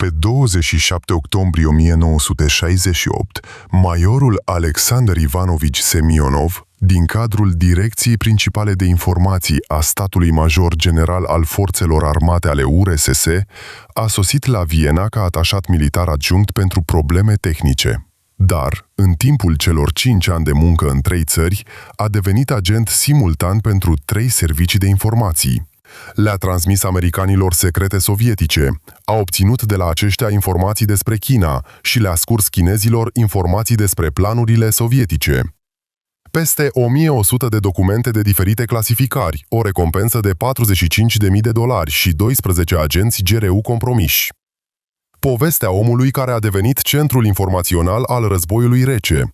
Pe 27 octombrie 1968, majorul Alexander Ivanovici Semionov, din cadrul Direcției Principale de Informații a statului major general al Forțelor Armate ale URSS, a sosit la Viena ca atașat militar adjunct pentru probleme tehnice. Dar, în timpul celor 5 ani de muncă în 3 țări, a devenit agent simultan pentru 3 servicii de informații. Le-a transmis americanilor secrete sovietice, a obținut de la aceștia informații despre China și le-a scurs chinezilor informații despre planurile sovietice. Peste 1100 de documente de diferite clasificări, o recompensă de $45.000 și 12 agenți GRU compromiși. Povestea omului care a devenit centrul informațional al războiului rece.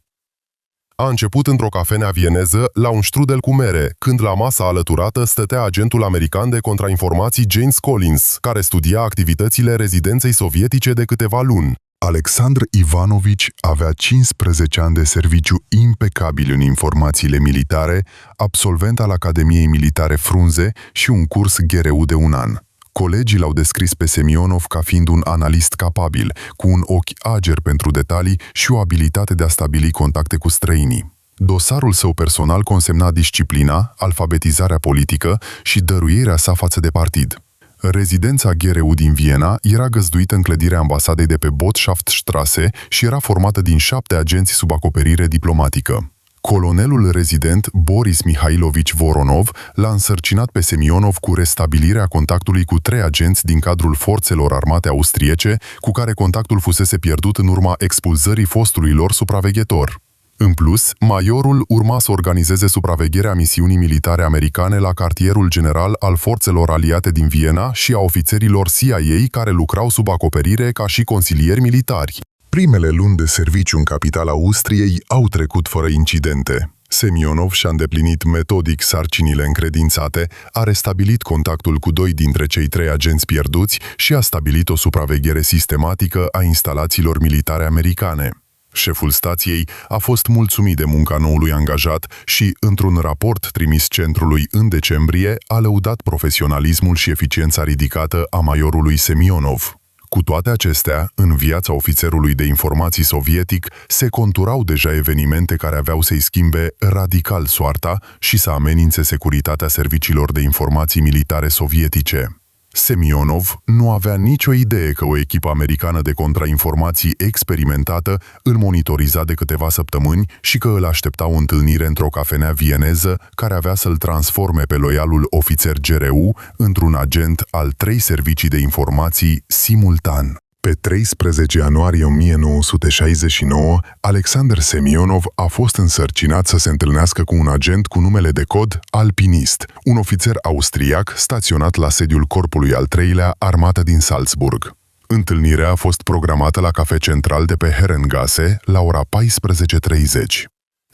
A început într-o cafenea vieneză la un strudel cu mere, când la masa alăturată stătea agentul american de contrainformații James Collins, care studia activitățile rezidenței sovietice de câteva luni. Alexandr Ivanovici avea 15 ani de serviciu impecabil în informațiile militare, absolvent al Academiei Militare Frunze și un curs GRU de 1 an. Colegii l-au descris pe Semionov ca fiind un analist capabil, cu un ochi ager pentru detalii și o abilitate de a stabili contacte cu străinii. Dosarul său personal consemna disciplina, alfabetizarea politică și dăruirea sa față de partid. Rezidența GRU din Viena era găzduită în clădirea ambasadei de pe Botschaftstraße și era formată din 7 agenți sub acoperire diplomatică. Colonelul rezident Boris Mihailovici Voronov l-a însărcinat pe Semionov cu restabilirea contactului cu 3 agenți din cadrul forțelor armate austriece, cu care contactul fusese pierdut în urma expulzării fostului lor supraveghetor. În plus, majorul urma să organizeze supravegherea misiunii militare americane la cartierul general al forțelor aliate din Viena și a ofițerilor CIA care lucrau sub acoperire ca și consilieri militari. Primele luni de serviciu în capitala Austriei au trecut fără incidente. Semionov și-a îndeplinit metodic sarcinile încredințate, a restabilit contactul cu 2 dintre cei 3 agenți pierduți și a stabilit o supraveghere sistematică a instalațiilor militare americane. Șeful stației a fost mulțumit de munca noului angajat și, într-un raport trimis centrului în decembrie, a lăudat profesionalismul și eficiența ridicată a majorului Semionov. Cu toate acestea, în viața ofițerului de informații sovietic se conturau deja evenimente care aveau să-i schimbe radical soarta și să amenințe securitatea serviciilor de informații militare sovietice. Semionov nu avea nicio idee că o echipă americană de contrainformații experimentată îl monitoriza de câteva săptămâni și că îl aștepta o întâlnire într-o cafenea vieneză care avea să-l transforme pe loialul ofițer GRU într-un agent al 3 servicii de informații simultan. Pe 13 ianuarie 1969, Alexander Semionov a fost însărcinat să se întâlnească cu un agent cu numele de cod Alpinist, un ofițer austriac staționat la sediul Corpului al 3-lea Armată din Salzburg. Întâlnirea a fost programată la cafe central de pe Herrengasse la ora 14:30.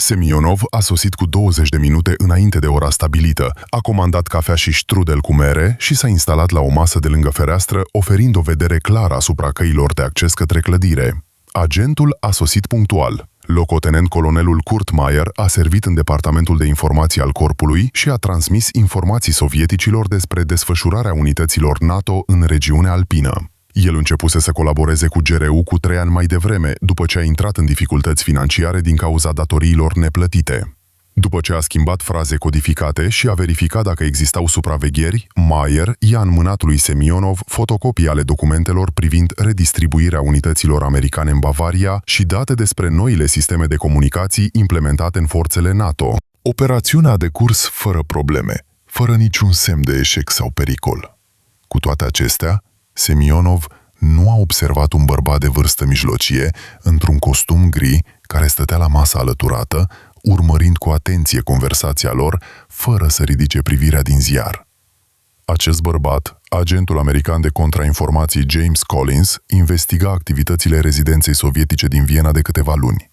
Semionov a sosit cu 20 de minute înainte de ora stabilită, a comandat cafea și strudel cu mere și s-a instalat la o masă de lângă fereastră, oferind o vedere clară asupra căilor de acces către clădire. Agentul a sosit punctual. Locotenent colonelul Kurt Meyer a servit în departamentul de informații al corpului și a transmis informații sovieticilor despre desfășurarea unităților NATO în regiunea alpină. El începuse să colaboreze cu GRU cu 3 ani mai devreme, după ce a intrat în dificultăți financiare din cauza datoriilor neplătite. După ce a schimbat fraze codificate și a verificat dacă existau supravegheri, Meyer i-a înmânat lui Semionov fotocopii ale documentelor privind redistribuirea unităților americane în Bavaria și date despre noile sisteme de comunicații implementate în forțele NATO. Operațiunea a decurs fără probleme, fără niciun semn de eșec sau pericol. Cu toate acestea, Semionov nu a observat un bărbat de vârstă mijlocie, într-un costum gri, care stătea la masa alăturată, urmărind cu atenție conversația lor, fără să ridice privirea din ziar. Acest bărbat, agentul american de contrainformații James Collins, investiga activitățile rezidenței sovietice din Viena de câteva luni.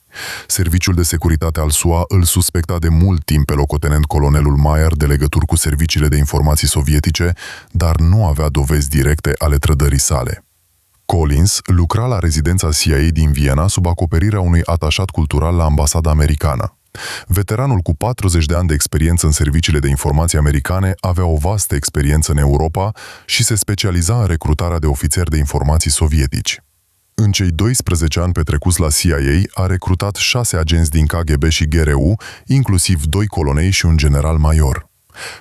Serviciul de securitate al SUA îl suspecta de mult timp pe locotenent colonelul Meyer de legături cu serviciile de informații sovietice, dar nu avea dovezi directe ale trădării sale. Collins lucra la rezidența CIA din Viena sub acoperirea unui atașat cultural la ambasada americană. Veteranul cu 40 de ani de experiență în serviciile de informații americane avea o vastă experiență în Europa și se specializa în recrutarea de ofițeri de informații sovietici. În cei 12 ani petrecuți la CIA, a recrutat 6 agenți din KGB și GRU, inclusiv 2 colonei și un general major.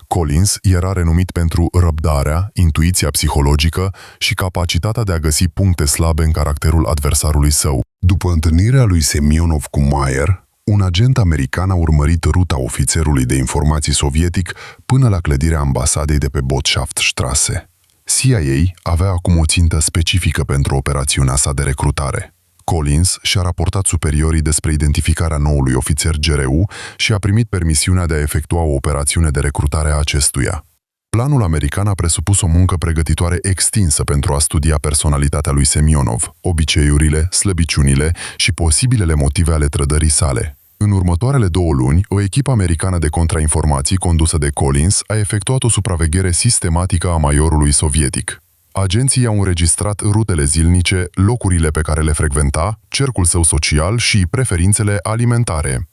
Collins era renumit pentru răbdarea, intuiția psihologică și capacitatea de a găsi puncte slabe în caracterul adversarului său. După întâlnirea lui Semionov cu Mayer, un agent american a urmărit ruta ofițerului de informații sovietic până la clădirea ambasadei de pe Botschaftstraße. CIA avea acum o țintă specifică pentru operațiunea sa de recrutare. Collins și-a raportat superiorii despre identificarea noului ofițer GRU și a primit permisiunea de a efectua o operațiune de recrutare a acestuia. Planul american a presupus o muncă pregătitoare extinsă pentru a studia personalitatea lui Semionov, obiceiurile, slăbiciunile și posibilele motive ale trădării sale. În următoarele 2 luni, o echipă americană de contrainformații condusă de Collins a efectuat o supraveghere sistematică a majorului sovietic. Agenții au înregistrat rutele zilnice, locurile pe care le frecventa, cercul său social și preferințele alimentare.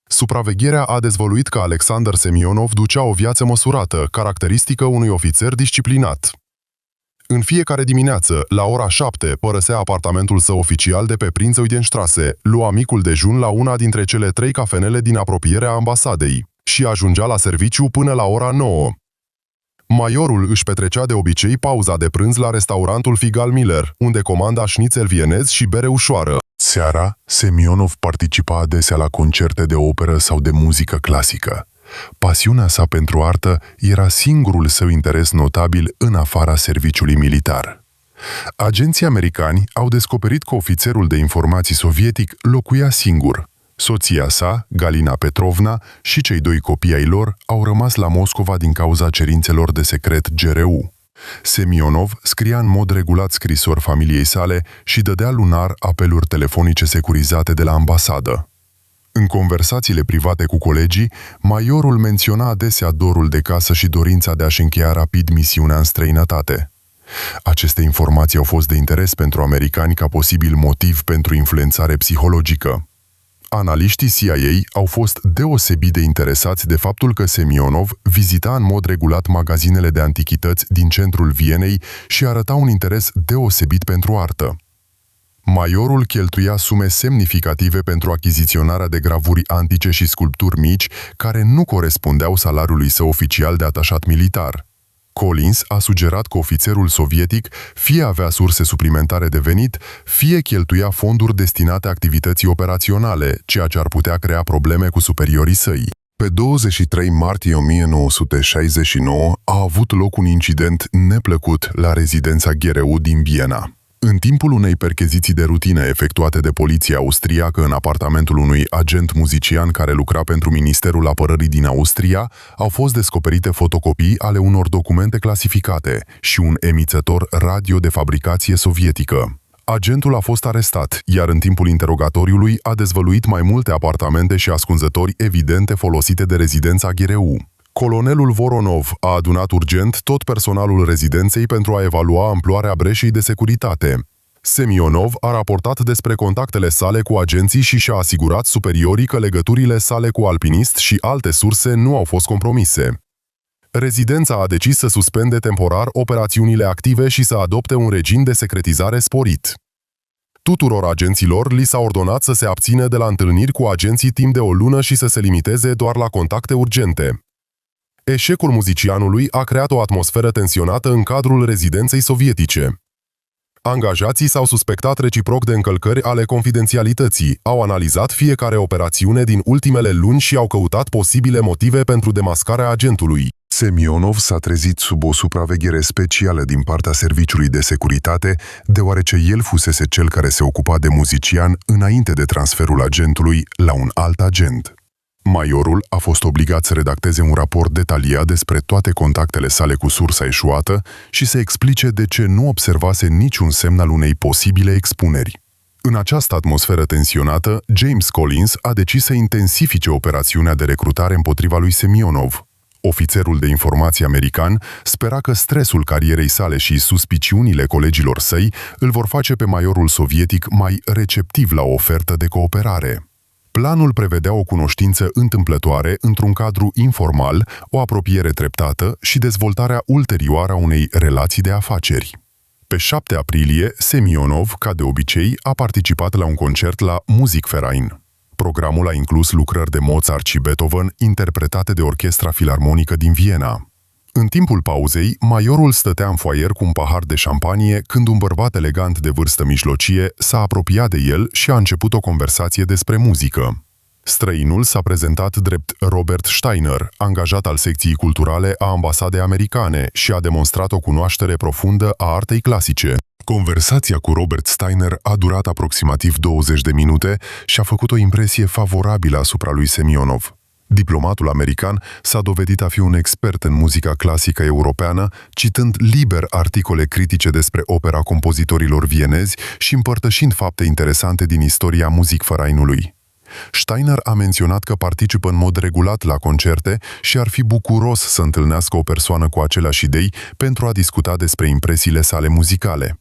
Supravegherea a dezvăluit că Alexander Semionov ducea o viață măsurată, caracteristică unui ofițer disciplinat. În fiecare dimineață, la ora 7, părăsea apartamentul său oficial de pe Prinzeuidenstraße, lua micul dejun la una dintre cele 3 cafenele din apropierea ambasadei și ajungea la serviciu până la ora 9. Majorul își petrecea de obicei pauza de prânz la restaurantul Figal Miller, unde comanda șnițel vienez și bere ușoară. Seara, Semionov participa adesea la concerte de operă sau de muzică clasică. Pasiunea sa pentru artă era singurul său interes notabil în afara serviciului militar. Agenții americani au descoperit că ofițerul de informații sovietic locuia singur. Soția sa, Galina Petrovna, și cei 2 copii ai lor au rămas la Moscova din cauza cerințelor de secret GRU. Semionov scria în mod regulat scrisori familiei sale și dădea lunar apeluri telefonice securizate de la ambasadă. În conversațiile private cu colegii, majorul menționa adesea dorul de casă și dorința de a-și încheia rapid misiunea în străinătate. Aceste informații au fost de interes pentru americani ca posibil motiv pentru influențare psihologică. Analiștii CIA au fost deosebit de interesați de faptul că Semionov vizita în mod regulat magazinele de antichități din centrul Vienei și arăta un interes deosebit pentru artă. Majorul cheltuia sume semnificative pentru achiziționarea de gravuri antice și sculpturi mici care nu corespundeau salariului său oficial de atașat militar. Collins a sugerat că ofițerul sovietic fie avea surse suplimentare de venit, fie cheltuia fonduri destinate activității operaționale, ceea ce ar putea crea probleme cu superiorii săi. Pe 23 martie 1969 a avut loc un incident neplăcut la rezidența GRU din Viena. În timpul unei percheziții de rutină efectuate de poliția austriacă în apartamentul unui agent muzician care lucra pentru Ministerul Apărării din Austria, au fost descoperite fotocopii ale unor documente clasificate și un emițător radio de fabricație sovietică. Agentul a fost arestat, iar în timpul interogatoriului a dezvăluit mai multe apartamente și ascunzători evidente folosite de rezidența GRU. Colonelul Voronov a adunat urgent tot personalul rezidenței pentru a evalua amploarea breșei de securitate. Semionov a raportat despre contactele sale cu agenții și și-a asigurat superiorii că legăturile sale cu alpinist și alte surse nu au fost compromise. Rezidența a decis să suspende temporar operațiunile active și să adopte un regim de secretizare sporit. Tuturor agenților li s-a ordonat să se abțină de la întâlniri cu agenții timp de o lună și să se limiteze doar la contacte urgente. Eșecul muzicianului a creat o atmosferă tensionată în cadrul rezidenței sovietice. Angajații s-au suspectat reciproc de încălcări ale confidențialității, au analizat fiecare operațiune din ultimele luni și au căutat posibile motive pentru demascarea agentului. Semionov s-a trezit sub o supraveghere specială din partea Serviciului de Securitate, deoarece el fusese cel care se ocupa de muzician înainte de transferul agentului la un alt agent. Majorul a fost obligat să redacteze un raport detaliat despre toate contactele sale cu sursa eșuată și să explice de ce nu observase niciun semn al unei posibile expuneri. În această atmosferă tensionată, James Collins a decis să intensifice operațiunea de recrutare împotriva lui Semionov. Ofițerul de informații american spera că stresul carierei sale și suspiciunile colegilor săi îl vor face pe majorul sovietic mai receptiv la o ofertă de cooperare. Planul prevedea o cunoștință întâmplătoare într-un cadru informal, o apropiere treptată și dezvoltarea ulterioară a unei relații de afaceri. Pe 7 aprilie, Semionov, ca de obicei, a participat la un concert la Musikverein. Programul a inclus lucrări de Mozart și Beethoven interpretate de Orchestra Filarmonică din Viena. În timpul pauzei, majorul stătea în foaier cu un pahar de șampanie când un bărbat elegant de vârstă mijlocie s-a apropiat de el și a început o conversație despre muzică. Străinul s-a prezentat drept Robert Steiner, angajat al secției culturale a ambasadei americane, și a demonstrat o cunoaștere profundă a artei clasice. Conversația cu Robert Steiner a durat aproximativ 20 de minute și a făcut o impresie favorabilă asupra lui Semionov. Diplomatul american s-a dovedit a fi un expert în muzica clasică europeană, citând liber articole critice despre opera compozitorilor vienezi și împărtășind fapte interesante din istoria Musikvereinului. Steiner a menționat că participă în mod regulat la concerte și ar fi bucuros să întâlnească o persoană cu aceleași idei pentru a discuta despre impresiile sale muzicale.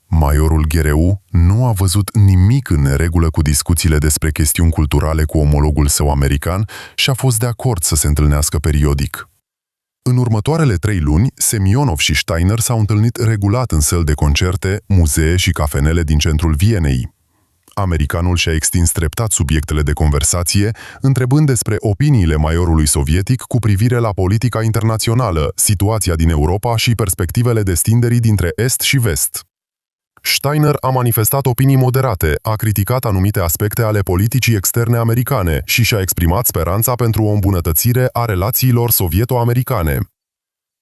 Majorul GRU nu a văzut nimic în neregulă cu discuțiile despre chestiuni culturale cu omologul său american și a fost de acord să se întâlnească periodic. În următoarele 3 luni, Semionov și Steiner s-au întâlnit regulat în săli de concerte, muzee și cafenele din centrul Vienei. Americanul și-a extins treptat subiectele de conversație, întrebând despre opiniile majorului sovietic cu privire la politica internațională, situația din Europa și perspectivele destinderii dintre Est și Vest. Steiner a manifestat opinii moderate, a criticat anumite aspecte ale politicii externe americane și și-a exprimat speranța pentru o îmbunătățire a relațiilor sovieto-americane.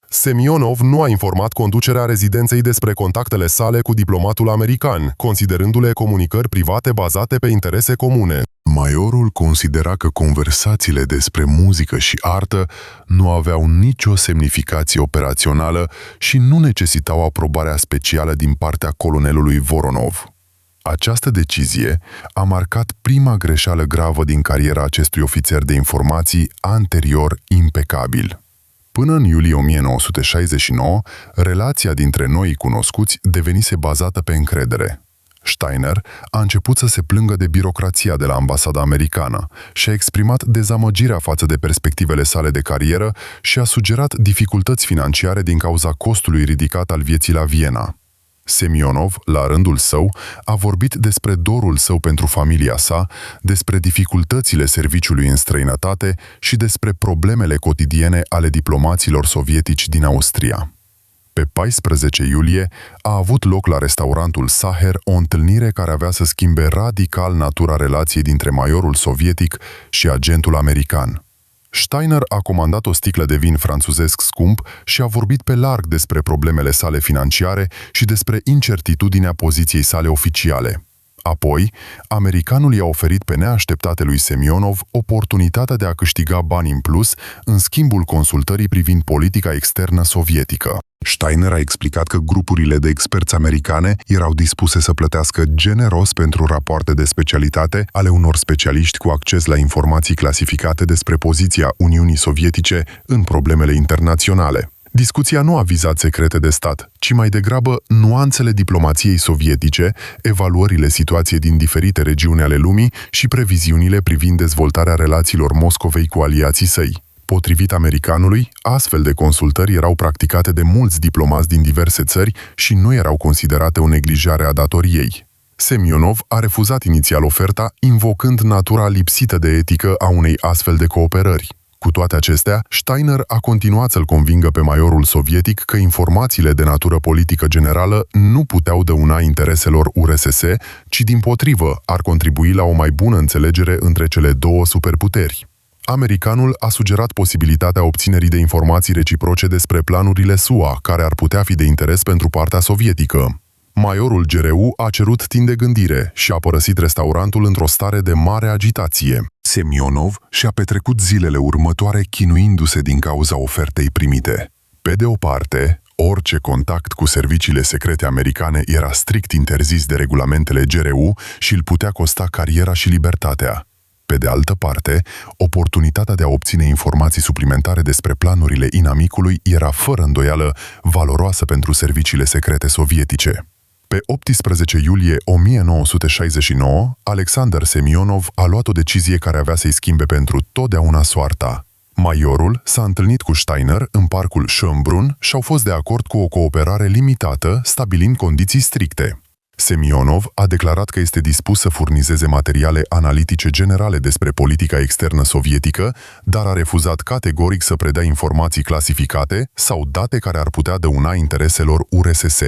Semionov nu a informat conducerea rezidenței despre contactele sale cu diplomatul american, considerându-le comunicări private bazate pe interese comune. Majorul considera că conversațiile despre muzică și artă nu aveau nicio semnificație operațională și nu necesitau aprobarea specială din partea colonelului Voronov. Această decizie a marcat prima greșeală gravă din cariera acestui ofițer de informații anterior impecabil. Până în iulie 1969, relația dintre noii cunoscuți devenise bazată pe încredere. Steiner a început să se plângă de birocrația de la ambasada americană și a exprimat dezamăgirea față de perspectivele sale de carieră și a sugerat dificultăți financiare din cauza costului ridicat al vieții la Viena. Semionov, la rândul său, a vorbit despre dorul său pentru familia sa, despre dificultățile serviciului în străinătate și despre problemele cotidiene ale diplomaților sovietici din Austria. Pe 14 iulie a avut loc la restaurantul Sacher o întâlnire care avea să schimbe radical natura relației dintre majorul sovietic și agentul american. Steiner a comandat o sticlă de vin franțuzesc scump și a vorbit pe larg despre problemele sale financiare și despre incertitudinea poziției sale oficiale. Apoi, americanul i-a oferit pe neașteptate lui Semionov oportunitatea de a câștiga bani în plus în schimbul consultării privind politica externă sovietică. Steiner a explicat că grupurile de experți americane erau dispuse să plătească generos pentru rapoarte de specialitate ale unor specialiști cu acces la informații clasificate despre poziția Uniunii Sovietice în problemele internaționale. Discuția nu a vizat secrete de stat, ci mai degrabă nuanțele diplomației sovietice, evaluările situației din diferite regiuni ale lumii și previziunile privind dezvoltarea relațiilor Moscovei cu aliații săi. Potrivit americanului, astfel de consultări erau practicate de mulți diplomați din diverse țări și nu erau considerate o neglijare a datoriei. Semionov a refuzat inițial oferta, invocând natura lipsită de etică a unei astfel de cooperări. Cu toate acestea, Steiner a continuat să-l convingă pe majorul sovietic că informațiile de natură politică generală nu puteau dăuna intereselor URSS, ci dimpotrivă ar contribui la o mai bună înțelegere între cele două superputeri. Americanul a sugerat posibilitatea obținerii de informații reciproce despre planurile SUA, care ar putea fi de interes pentru partea sovietică. Majorul GRU a cerut timp de gândire și a părăsit restaurantul într-o stare de mare agitație. Semionov și-a petrecut zilele următoare chinuindu-se din cauza ofertei primite. Pe de o parte, orice contact cu serviciile secrete americane era strict interzis de regulamentele GRU și îl putea costa cariera și libertatea. Pe de altă parte, oportunitatea de a obține informații suplimentare despre planurile inamicului era fără îndoială valoroasă pentru serviciile secrete sovietice. Pe 18 iulie 1969, Alexander Semionov a luat o decizie care avea să-i schimbe pentru totdeauna soarta. Majorul s-a întâlnit cu Steiner în parcul Schönbrunn și au fost de acord cu o cooperare limitată, stabilind condiții stricte. Semionov a declarat că este dispus să furnizeze materiale analitice generale despre politica externă sovietică, dar a refuzat categoric să predea informații clasificate sau date care ar putea dăuna intereselor URSS.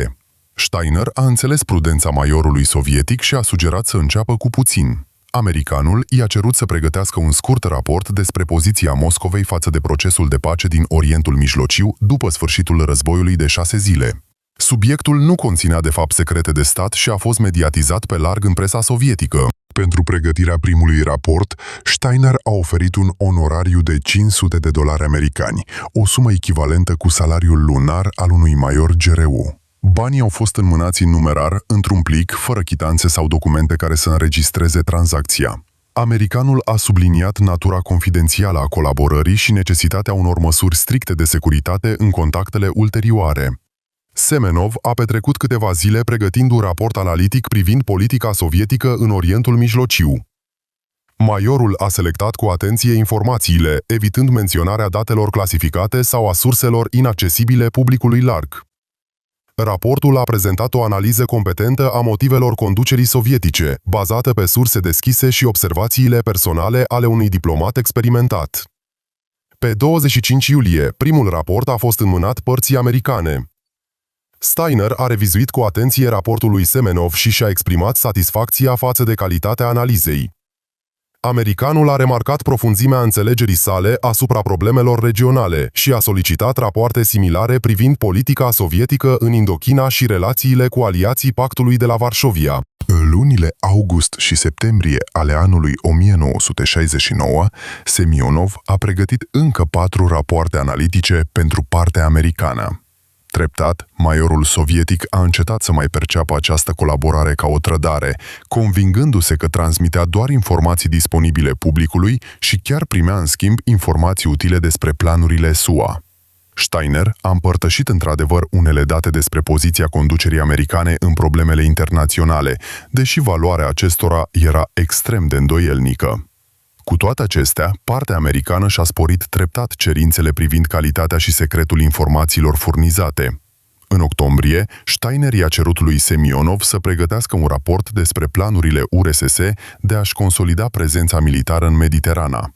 Steiner a înțeles prudența majorului sovietic și a sugerat să înceapă cu puțin. Americanul i-a cerut să pregătească un scurt raport despre poziția Moscovei față de procesul de pace din Orientul Mijlociu după sfârșitul războiului de 6 zile. Subiectul nu conținea de fapt secrete de stat și a fost mediatizat pe larg în presa sovietică. Pentru pregătirea primului raport, Steiner a oferit un onorariu de $500 americani, o sumă echivalentă cu salariul lunar al unui major GRU. Banii au fost înmânați în numerar, într-un plic, fără chitanțe sau documente care să înregistreze tranzacția. Americanul a subliniat natura confidențială a colaborării și necesitatea unor măsuri stricte de securitate în contactele ulterioare. Semenov a petrecut câteva zile pregătind un raport analitic privind politica sovietică în Orientul Mijlociu. Majorul a selectat cu atenție informațiile, evitând menționarea datelor clasificate sau a surselor inaccesibile publicului larg. Raportul a prezentat o analiză competentă a motivelor conducerii sovietice, bazată pe surse deschise și observațiile personale ale unui diplomat experimentat. Pe 25 iulie, primul raport a fost înmânat părții americane. Steiner a revizuit cu atenție raportul lui Semenov și și-a exprimat satisfacția față de calitatea analizei. Americanul a remarcat profunzimea înțelegerii sale asupra problemelor regionale și a solicitat rapoarte similare privind politica sovietică în Indochina și relațiile cu aliații Pactului de la Varșovia. În lunile august și septembrie ale anului 1969, Semionov a pregătit încă 4 rapoarte analitice pentru partea americană. Treptat, majorul sovietic a încetat să mai perceapă această colaborare ca o trădare, convingându-se că transmitea doar informații disponibile publicului și chiar primea în schimb informații utile despre planurile SUA. Steiner a împărtășit într-adevăr unele date despre poziția conducerii americane în problemele internaționale, deși valoarea acestora era extrem de îndoielnică. Cu toate acestea, partea americană și-a sporit treptat cerințele privind calitatea și secretul informațiilor furnizate. În octombrie, Steiner i-a cerut lui Semionov să pregătească un raport despre planurile URSS de a-și consolida prezența militară în Mediterana.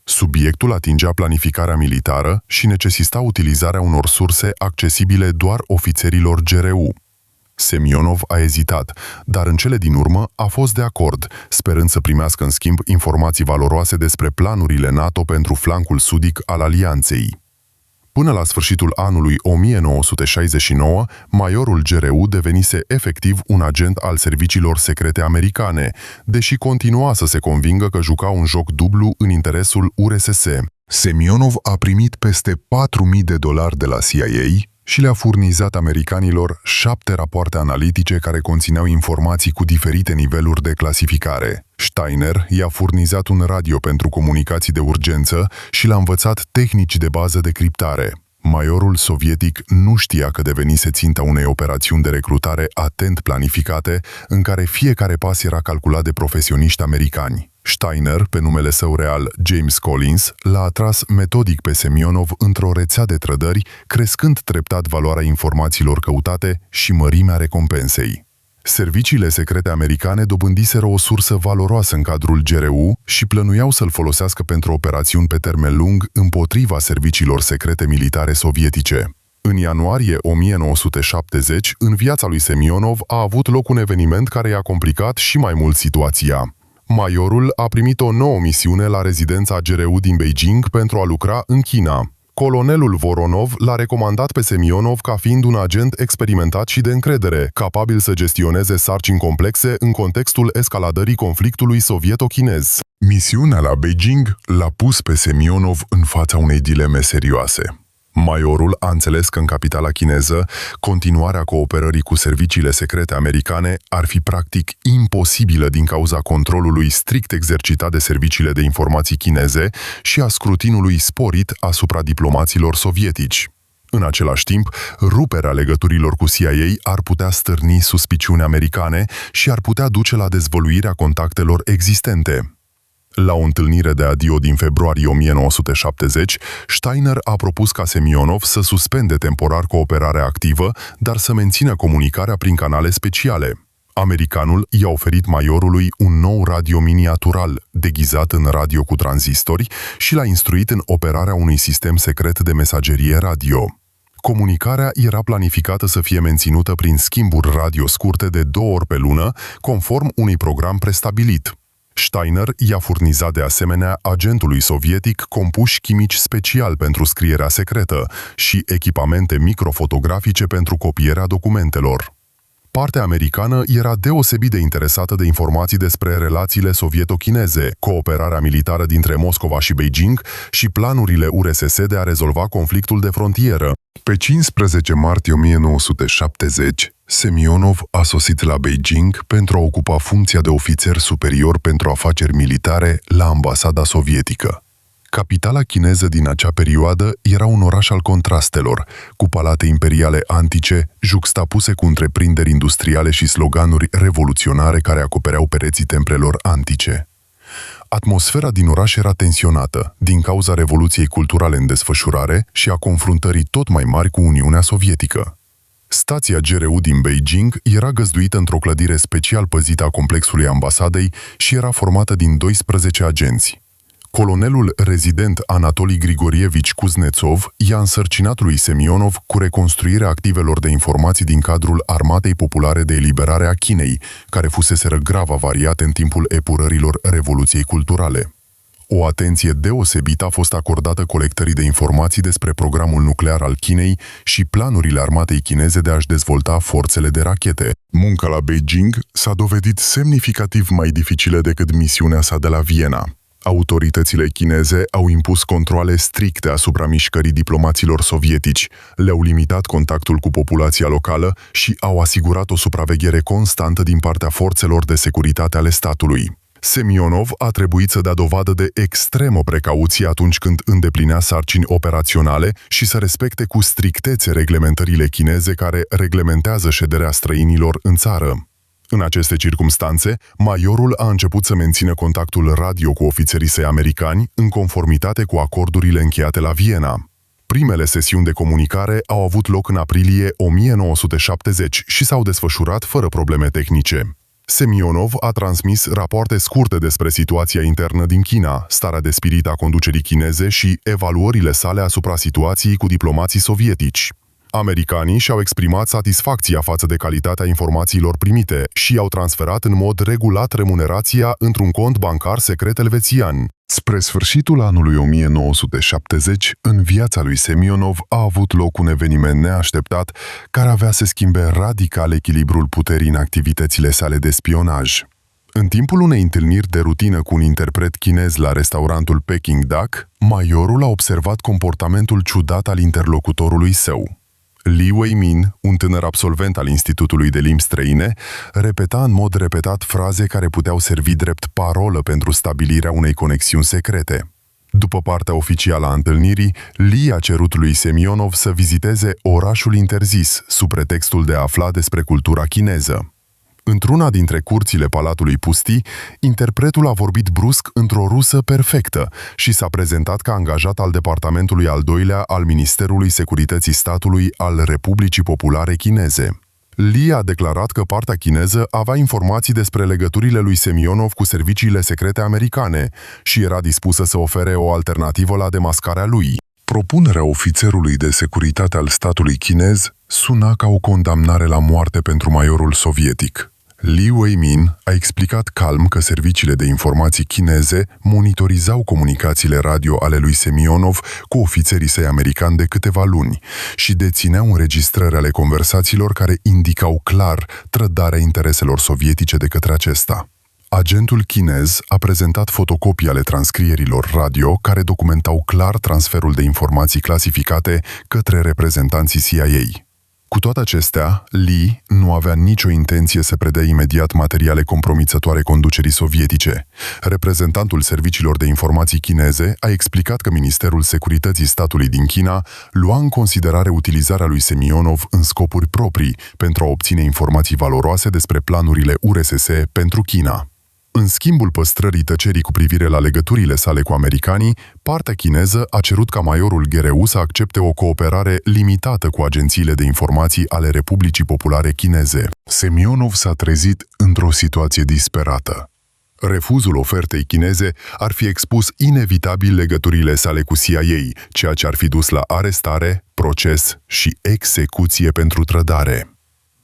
Subiectul atingea planificarea militară și necesita utilizarea unor surse accesibile doar ofițerilor GRU. Semionov a ezitat, dar în cele din urmă a fost de acord, sperând să primească în schimb informații valoroase despre planurile NATO pentru flancul sudic al alianței. Până la sfârșitul anului 1969, majorul GRU devenise efectiv un agent al serviciilor secrete americane, deși continua să se convingă că juca un joc dublu în interesul URSS. Semionov a primit peste $4.000 de la CIA și le-a furnizat americanilor 7 rapoarte analitice care conțineau informații cu diferite niveluri de clasificare. Steiner i-a furnizat un radio pentru comunicații de urgență și l-a învățat tehnici de bază de criptare. Majorul sovietic nu știa că devenise ținta unei operațiuni de recrutare atent planificate, în care fiecare pas era calculat de profesioniști americani. Steiner, pe numele său real James Collins, l-a atras metodic pe Semionov într-o rețea de trădări, crescând treptat valoarea informațiilor căutate și mărimea recompensei. Serviciile secrete americane dobândiseră o sursă valoroasă în cadrul GRU și plănuiau să-l folosească pentru operațiuni pe termen lung împotriva serviciilor secrete militare sovietice. În ianuarie 1970, în viața lui Semionov a avut loc un eveniment care i-a complicat și mai mult situația. Majorul a primit o nouă misiune la rezidența GRU din Beijing pentru a lucra în China. Colonelul Voronov l-a recomandat pe Semionov ca fiind un agent experimentat și de încredere, capabil să gestioneze sarcini complexe în contextul escaladării conflictului sovieto-chinez. Misiunea la Beijing l-a pus pe Semionov în fața unei dileme serioase. Majorul a înțeles că în capitala chineză, continuarea cooperării cu serviciile secrete americane ar fi practic imposibilă din cauza controlului strict exercitat de serviciile de informații chineze și a scrutinului sporit asupra diplomaților sovietici. În același timp, ruperea legăturilor cu CIA ar putea stârni suspiciuni americane și ar putea duce la dezvăluirea contactelor existente. La o întâlnire de adio din februarie 1970, Steiner a propus ca Semionov să suspende temporar cooperarea activă, dar să mențină comunicarea prin canale speciale. Americanul i-a oferit majorului un nou radio miniatural, deghizat în radio cu tranzistori, și l-a instruit în operarea unui sistem secret de mesagerie radio. Comunicarea era planificată să fie menținută prin schimburi radio scurte de 2 ori pe lună, conform unui program prestabilit. Steiner i-a furnizat de asemenea agentului sovietic compuși chimici special pentru scrierea secretă și echipamente microfotografice pentru copierea documentelor. Partea americană era deosebit de interesată de informații despre relațiile sovieto-chineze, cooperarea militară dintre Moscova și Beijing și planurile URSS de a rezolva conflictul de frontieră. Pe 15 martie 1970, Semionov a sosit la Beijing pentru a ocupa funcția de ofițer superior pentru afaceri militare la ambasada sovietică. Capitala chineză din acea perioadă era un oraș al contrastelor, cu palate imperiale antice, juxtapuse cu întreprinderi industriale și sloganuri revoluționare care acopereau pereții templelor antice. Atmosfera din oraș era tensionată, din cauza revoluției culturale în desfășurare și a confruntării tot mai mari cu Uniunea Sovietică. Stația GRU din Beijing era găzduită într-o clădire special păzită a complexului ambasadei și era formată din 12 agenți. Colonelul rezident Anatoli Grigorievici Kuznetsov i-a însărcinat lui Semionov cu reconstruirea activelor de informații din cadrul Armatei Populare de Eliberare a Chinei, care fuseseră grav avariate în timpul epurărilor Revoluției Culturale. O atenție deosebită a fost acordată colectării de informații despre programul nuclear al Chinei și planurile armatei chineze de a-și dezvolta forțele de rachete. Munca la Beijing s-a dovedit semnificativ mai dificilă decât misiunea sa de la Viena. Autoritățile chineze au impus controale stricte asupra mișcării diplomaților sovietici, le-au limitat contactul cu populația locală și au asigurat o supraveghere constantă din partea forțelor de securitate ale statului. Semionov a trebuit să dea dovadă de extremă precauție atunci când îndeplinea sarcini operaționale și să respecte cu strictețe reglementările chineze care reglementează șederea străinilor în țară. În aceste circumstanțe, majorul a început să mențină contactul radio cu ofițerii săi americani în conformitate cu acordurile încheiate la Viena. Primele sesiuni de comunicare au avut loc în aprilie 1970 și s-au desfășurat fără probleme tehnice. Semionov a transmis rapoarte scurte despre situația internă din China, starea de spirit a conducerii chineze și evaluările sale asupra situației cu diplomații sovietici. Americanii și-au exprimat satisfacția față de calitatea informațiilor primite și i-au transferat în mod regulat remunerația într-un cont bancar secret elvețian. Spre sfârșitul anului 1970, în viața lui Semionov a avut loc un eveniment neașteptat care avea să schimbe radical echilibrul puterii în activitățile sale de spionaj. În timpul unei întâlniri de rutină cu un interpret chinez la restaurantul Peking Duck, majorul a observat comportamentul ciudat al interlocutorului său. Li Weimin, un tânăr absolvent al Institutului de Limbi Străine, repeta în mod repetat fraze care puteau servi drept parolă pentru stabilirea unei conexiuni secrete. După partea oficială a întâlnirii, Li a cerut lui Semionov să viziteze orașul interzis, sub pretextul de a afla despre cultura chineză. Într-una dintre curțile Palatului Pustii, interpretul a vorbit brusc într-o rusă perfectă și s-a prezentat ca angajat al Departamentului al II-lea al Ministerului Securității Statului al Republicii Populare Chineze. Li a declarat că partea chineză avea informații despre legăturile lui Semionov cu serviciile secrete americane și era dispusă să ofere o alternativă la demascarea lui. Propunerea ofițerului de securitate al statului chinez suna ca o condamnare la moarte pentru majorul sovietic. Li Weimin a explicat calm că serviciile de informații chineze monitorizau comunicațiile radio ale lui Semionov cu ofițerii săi americani de câteva luni și dețineau înregistrări ale conversațiilor care indicau clar trădarea intereselor sovietice de către acesta. Agentul chinez a prezentat fotocopii ale transcrierilor radio care documentau clar transferul de informații clasificate către reprezentanții CIA. Cu toate acestea, Lee nu avea nicio intenție să predea imediat materiale compromițătoare conducerii sovietice. Reprezentantul serviciilor de informații chineze a explicat că Ministerul Securității Statului din China lua în considerare utilizarea lui Semionov în scopuri proprii pentru a obține informații valoroase despre planurile URSS pentru China. În schimbul păstrării tăcerii cu privire la legăturile sale cu americanii, partea chineză a cerut ca majorul GRU să accepte o cooperare limitată cu agențiile de informații ale Republicii Populare Chineze. Semionov s-a trezit într-o situație disperată. Refuzul ofertei chineze ar fi expus inevitabil legăturile sale cu CIA, ceea ce ar fi dus la arestare, proces și execuție pentru trădare.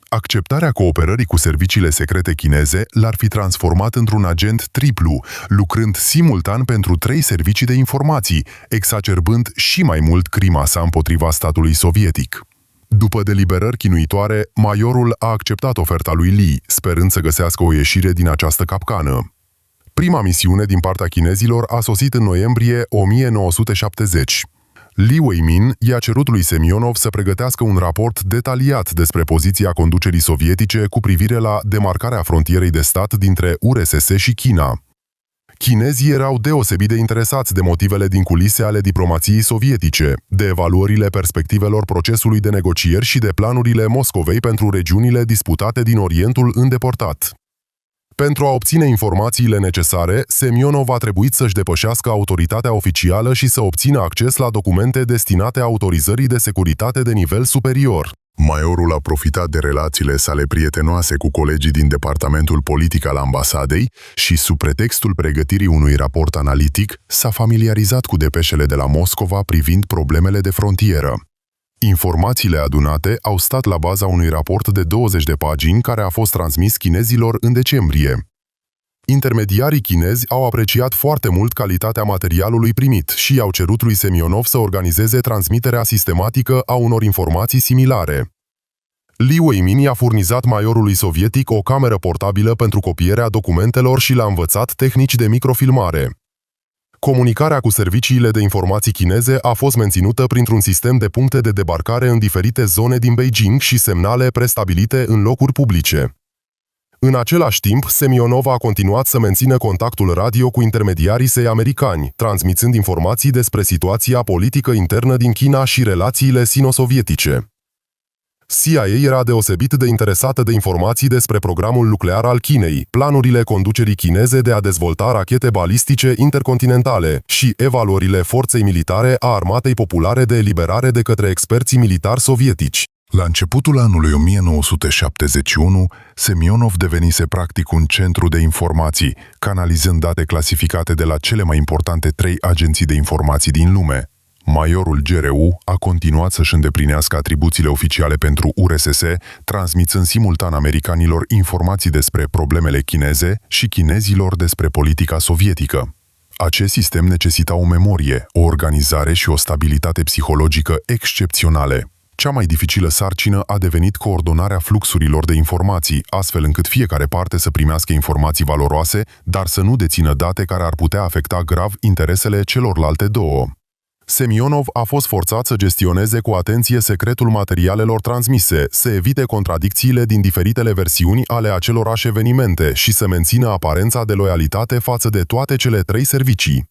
Acceptarea cooperării cu serviciile secrete chineze l-ar fi transformat într-un agent triplu, lucrând simultan pentru 3 servicii de informații, exacerbând și mai mult crima sa împotriva statului sovietic. După deliberări chinuitoare, majorul a acceptat oferta lui Lee, sperând să găsească o ieșire din această capcană. Prima misiune din partea chinezilor a sosit în noiembrie 1970. Li Weimin i-a cerut lui Semionov să pregătească un raport detaliat despre poziția conducerii sovietice cu privire la demarcarea frontierei de stat dintre URSS și China. Chinezii erau deosebit de interesați de motivele din culise ale diplomației sovietice, de evaluările perspectivelor procesului de negocieri și de planurile Moscovei pentru regiunile disputate din Orientul îndepărtat. Pentru a obține informațiile necesare, Semionov a trebuit să-și depășească autoritatea oficială și să obțină acces la documente destinate autorizării de securitate de nivel superior. Majorul a profitat de relațiile sale prietenoase cu colegii din departamentul politic al ambasadei și, sub pretextul pregătirii unui raport analitic, s-a familiarizat cu depeșele de la Moscova privind problemele de frontieră. Informațiile adunate au stat la baza unui raport de 20 de pagini care a fost transmis chinezilor în decembrie. Intermediarii chinezi au apreciat foarte mult calitatea materialului primit și i-au cerut lui Semionov să organizeze transmiterea sistematică a unor informații similare. Li Weimin i-a furnizat majorului sovietic o cameră portabilă pentru copierea documentelor și l-a învățat tehnici de microfilmare. Comunicarea cu serviciile de informații chineze a fost menținută printr-un sistem de puncte de debarcare în diferite zone din Beijing și semnale prestabilite în locuri publice. În același timp, Semionov a continuat să mențină contactul radio cu intermediarii săi americani, transmițând informații despre situația politică internă din China și relațiile sino-sovietice. CIA era deosebit de interesată de informații despre programul nuclear al Chinei, planurile conducerii chineze de a dezvolta rachete balistice intercontinentale și evaluările forței militare a Armatei Populare de Eliberare de către experții militari sovietici. La începutul anului 1971, Semionov devenise practic un centru de informații, canalizând date clasificate de la cele mai importante 3 agenții de informații din lume. Majorul GRU a continuat să-și îndeplinească atribuțiile oficiale pentru URSS, transmițând simultan americanilor informații despre problemele chineze și chinezilor despre politica sovietică. Acest sistem necesita o memorie, o organizare și o stabilitate psihologică excepționale. Cea mai dificilă sarcină a devenit coordonarea fluxurilor de informații, astfel încât fiecare parte să primească informații valoroase, dar să nu dețină date care ar putea afecta grav interesele celorlalte două. Semionov a fost forțat să gestioneze cu atenție secretul materialelor transmise, să evite contradicțiile din diferitele versiuni ale acelorași evenimente și să mențină aparența de loialitate față de toate cele 3 servicii.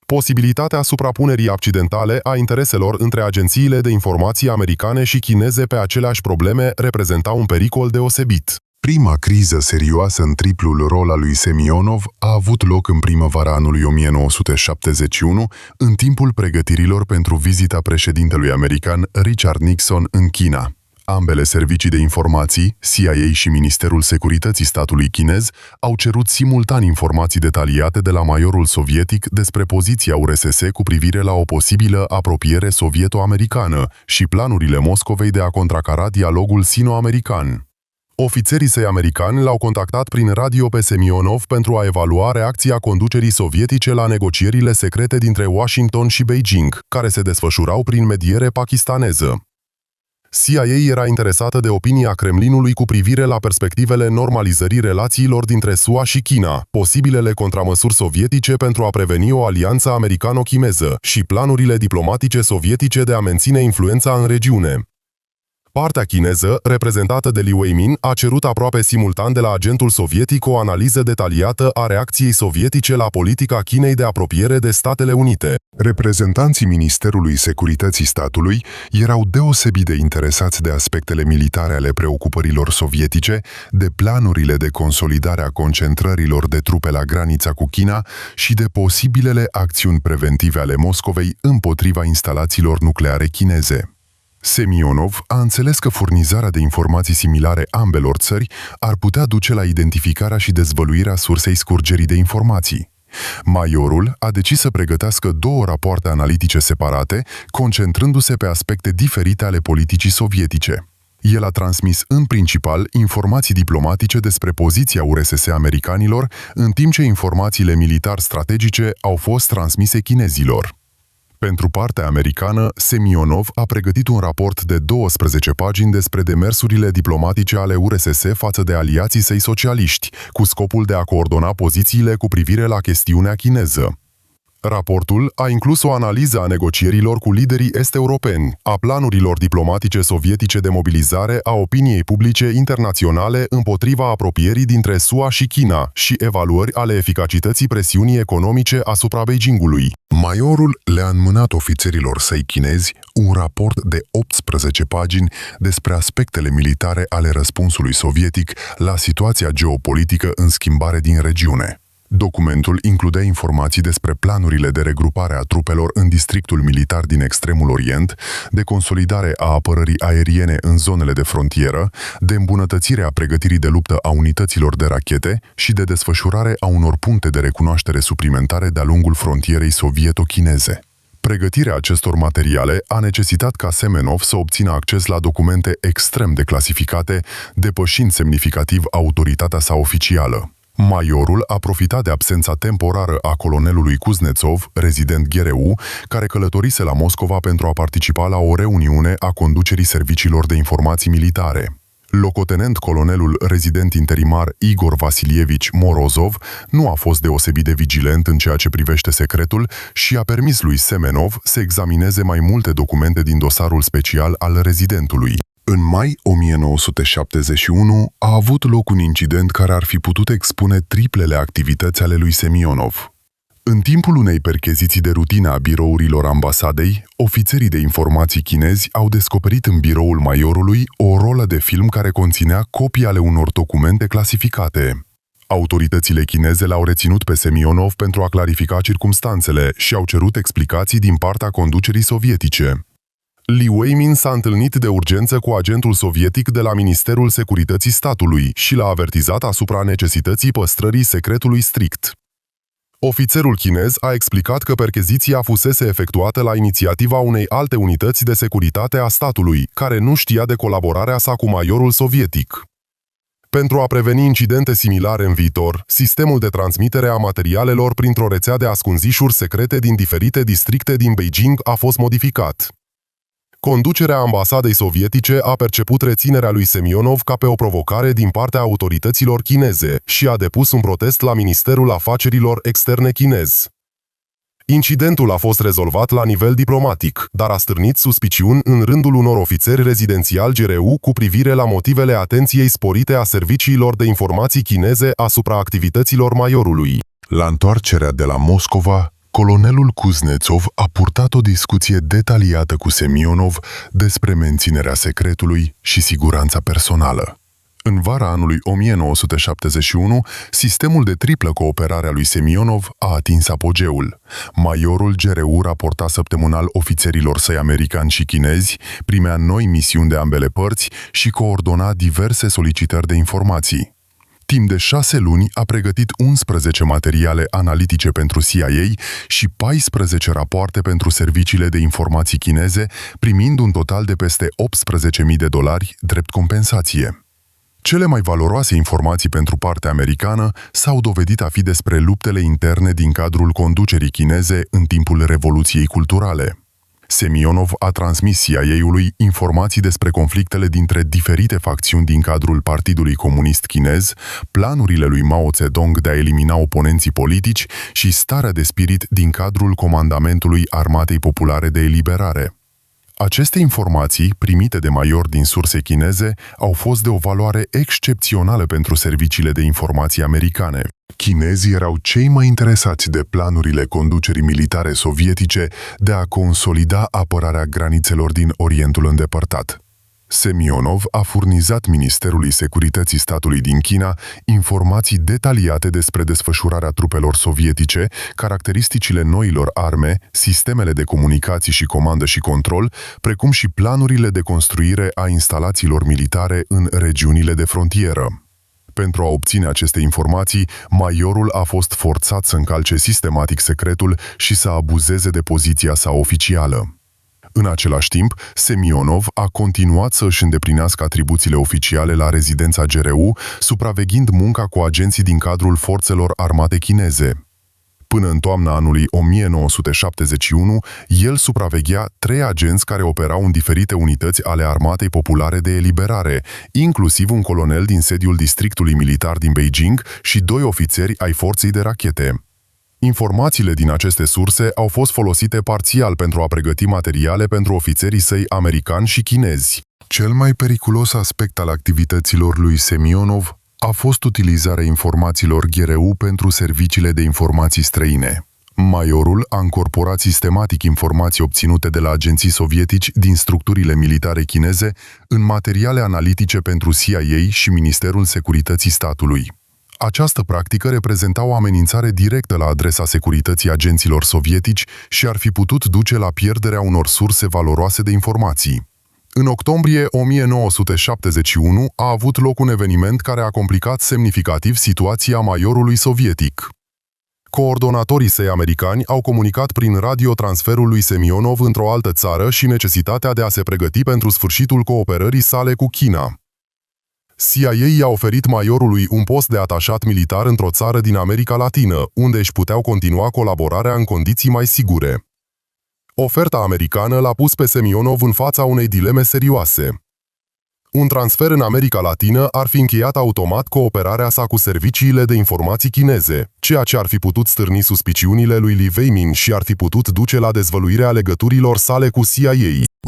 Posibilitatea suprapunerii accidentale a intereselor între agențiile de informații americane și chineze pe aceleași probleme reprezenta un pericol deosebit. Prima criză serioasă în triplul rol al lui Semionov a avut loc în primăvara anului 1971, în timpul pregătirilor pentru vizita președintelui american Richard Nixon în China. Ambele servicii de informații, CIA și Ministerul Securității statului chinez, au cerut simultan informații detaliate de la majorul sovietic despre poziția URSS cu privire la o posibilă apropiere sovieto-americană și planurile Moscovei de a contracara dialogul sino-american. Ofițerii săi americani l-au contactat prin radio pe Semionov pentru a evalua reacția conducerii sovietice la negocierile secrete dintre Washington și Beijing, care se desfășurau prin mediere pakistaneză. CIA era interesată de opinia Kremlinului cu privire la perspectivele normalizării relațiilor dintre SUA și China, posibilele contramăsuri sovietice pentru a preveni o alianță americano-chineză și planurile diplomatice sovietice de a menține influența în regiune. Partea chineză, reprezentată de Liu Weimin, a cerut aproape simultan de la agentul sovietic o analiză detaliată a reacției sovietice la politica Chinei de apropiere de Statele Unite. Reprezentanții Ministerului Securității statului erau deosebit de interesați de aspectele militare ale preocupărilor sovietice, de planurile de consolidare a concentrărilor de trupe la granița cu China și de posibilele acțiuni preventive ale Moscovei împotriva instalațiilor nucleare chineze. Semionov a înțeles că furnizarea de informații similare ambelor țări ar putea duce la identificarea și dezvăluirea sursei scurgerii de informații. Majorul a decis să pregătească două rapoarte analitice separate, concentrându-se pe aspecte diferite ale politicii sovietice. El a transmis în principal informații diplomatice despre poziția URSS americanilor, în timp ce informațiile militar-strategice au fost transmise chinezilor. Pentru partea americană, Semionov a pregătit un raport de 12 pagini despre demersurile diplomatice ale URSS față de aliații săi socialiști, cu scopul de a coordona pozițiile cu privire la chestiunea chineză. Raportul a inclus o analiză a negocierilor cu liderii est-europeni, a planurilor diplomatice sovietice de mobilizare a opiniei publice internaționale împotriva apropierii dintre SUA și China și evaluări ale eficacității presiunii economice asupra Beijingului. Majorul le-a înmânat ofițerilor săi chinezi un raport de 18 pagini despre aspectele militare ale răspunsului sovietic la situația geopolitică în schimbare din regiune. Documentul includea informații despre planurile de regrupare a trupelor în districtul militar din Extremul Orient, de consolidare a apărării aeriene în zonele de frontieră, de îmbunătățire a pregătirii de luptă a unităților de rachete și de desfășurare a unor puncte de recunoaștere suplimentare de-a lungul frontierei sovieto-chineze. Pregătirea acestor materiale a necesitat ca Semenov să obțină acces la documente extrem de clasificate, depășind semnificativ autoritatea sa oficială. Majorul a profitat de absența temporară a colonelului Kuznetsov, rezident GRU, care călătorise la Moscova pentru a participa la o reuniune a conducerii serviciilor de informații militare. Locotenent colonelul rezident interimar Igor Vasilievici Morozov nu a fost deosebit de vigilent în ceea ce privește secretul și a permis lui Semenov să examineze mai multe documente din dosarul special al rezidentului. În mai 1971 a avut loc un incident care ar fi putut expune triplele activități ale lui Semionov. În timpul unei percheziții de rutină a birourilor ambasadei, ofițerii de informații chinezi au descoperit în biroul majorului o rolă de film care conținea copii ale unor documente clasificate. Autoritățile chineze l-au reținut pe Semionov pentru a clarifica circumstanțele și au cerut explicații din partea conducerii sovietice. Liu Weimin s-a întâlnit de urgență cu agentul sovietic de la Ministerul Securității Statului și l-a avertizat asupra necesității păstrării secretului strict. Ofițerul chinez a explicat că percheziția fusese efectuată la inițiativa unei alte unități de securitate a statului, care nu știa de colaborarea sa cu majorul sovietic. Pentru a preveni incidente similare în viitor, sistemul de transmitere a materialelor printr-o rețea de ascunzișuri secrete din diferite districte din Beijing a fost modificat. Conducerea ambasadei sovietice a perceput reținerea lui Semionov ca pe o provocare din partea autorităților chineze și a depus un protest la Ministerul Afacerilor Externe chinez. Incidentul a fost rezolvat la nivel diplomatic, dar a stârnit suspiciuni în rândul unor ofițeri rezidențiali GRU cu privire la motivele atenției sporite a serviciilor de informații chineze asupra activităților majorului. La întoarcerea de la Moscova, colonelul Kuznetsov a purtat o discuție detaliată cu Semionov despre menținerea secretului și siguranța personală. În vara anului 1971, sistemul de triplă cooperare a lui Semionov a atins apogeul. Majorul GRU raporta săptămânal ofițerilor săi americani și chinezi, primea noi misiuni de ambele părți și coordona diverse solicitări de informații. Timp de 6 luni a pregătit 11 materiale analitice pentru CIA și 14 rapoarte pentru serviciile de informații chineze, primind un total de peste $18.000 drept compensație. Cele mai valoroase informații pentru partea americană s-au dovedit a fi despre luptele interne din cadrul conducerii chineze în timpul Revoluției Culturale. Semionov a transmis CIA-ului informații despre conflictele dintre diferite facțiuni din cadrul Partidului Comunist Chinez, planurile lui Mao Zedong de a elimina oponenții politici și starea de spirit din cadrul Comandamentului Armatei Populare de Eliberare. Aceste informații, primite de major din surse chineze, au fost de o valoare excepțională pentru serviciile de informații americane. Chinezii erau cei mai interesați de planurile conducerii militare sovietice de a consolida apărarea granițelor din Orientul îndepărtat. Semionov a furnizat Ministerului Securității Statului din China informații detaliate despre desfășurarea trupelor sovietice, caracteristicile noilor arme, sistemele de comunicații și comandă și control, precum și planurile de construire a instalațiilor militare în regiunile de frontieră. Pentru a obține aceste informații, majorul a fost forțat să încalce sistematic secretul și să abuzeze de poziția sa oficială. În același timp, Semionov a continuat să își îndeplinească atribuțiile oficiale la rezidența GRU, supraveghind munca cu agenții din cadrul forțelor armate chineze. Până în toamna anului 1971, el supraveghea 3 agenți care operau în diferite unități ale Armatei Populare de Eliberare, inclusiv un colonel din sediul districtului militar din Beijing și 2 ofițeri ai forței de rachete. Informațiile din aceste surse au fost folosite parțial pentru a pregăti materiale pentru ofițerii săi americani și chinezi. Cel mai periculos aspect al activităților lui Semionov a fost utilizarea informațiilor GRU pentru serviciile de informații străine. Majorul a încorporat sistematic informații obținute de la agenții sovietici din structurile militare chineze în materiale analitice pentru CIA și Ministerul Securității Statului. Această practică reprezenta o amenințare directă la adresa securității agenților sovietici și ar fi putut duce la pierderea unor surse valoroase de informații. În octombrie 1971 a avut loc un eveniment care a complicat semnificativ situația majorului sovietic. Coordonatorii săi americani au comunicat prin radio transferul lui Semionov într-o altă țară și necesitatea de a se pregăti pentru sfârșitul cooperării sale cu China. CIA i-a oferit majorului un post de atașat militar într-o țară din America Latină, unde își puteau continua colaborarea în condiții mai sigure. Oferta americană l-a pus pe Semionov în fața unei dileme serioase. Un transfer în America Latină ar fi încheiat automat cooperarea sa cu serviciile de informații chineze, ceea ce ar fi putut stârni suspiciunile lui Li Weimin și ar fi putut duce la dezvăluirea legăturilor sale cu CIA.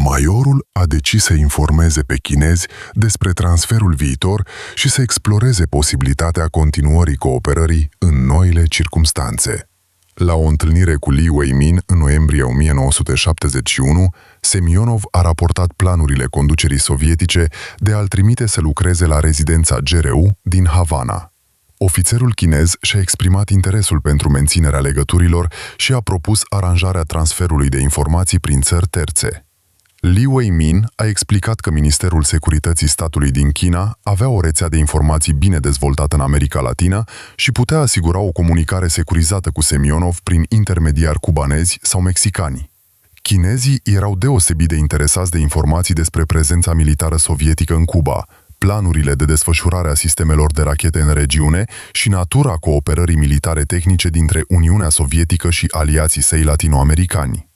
Majorul a decis să informeze pe chinezi despre transferul viitor și să exploreze posibilitatea continuării cooperării în noile circumstanțe. La o întâlnire cu Li Weimin în noiembrie 1971, Semionov a raportat planurile conducerii sovietice de a-l trimite să lucreze la rezidența GRU din Havana. Ofițerul chinez și-a exprimat interesul pentru menținerea legăturilor și a propus aranjarea transferului de informații prin țări terțe. Li Weimin a explicat că Ministerul Securității Statului din China avea o rețea de informații bine dezvoltată în America Latină și putea asigura o comunicare securizată cu Semionov prin intermediari cubanezi sau mexicani. Chinezii erau deosebit de interesați de informații despre prezența militară sovietică în Cuba, planurile de desfășurare a sistemelor de rachete în regiune și natura cooperării militare tehnice dintre Uniunea Sovietică și aliații săi latinoamericani.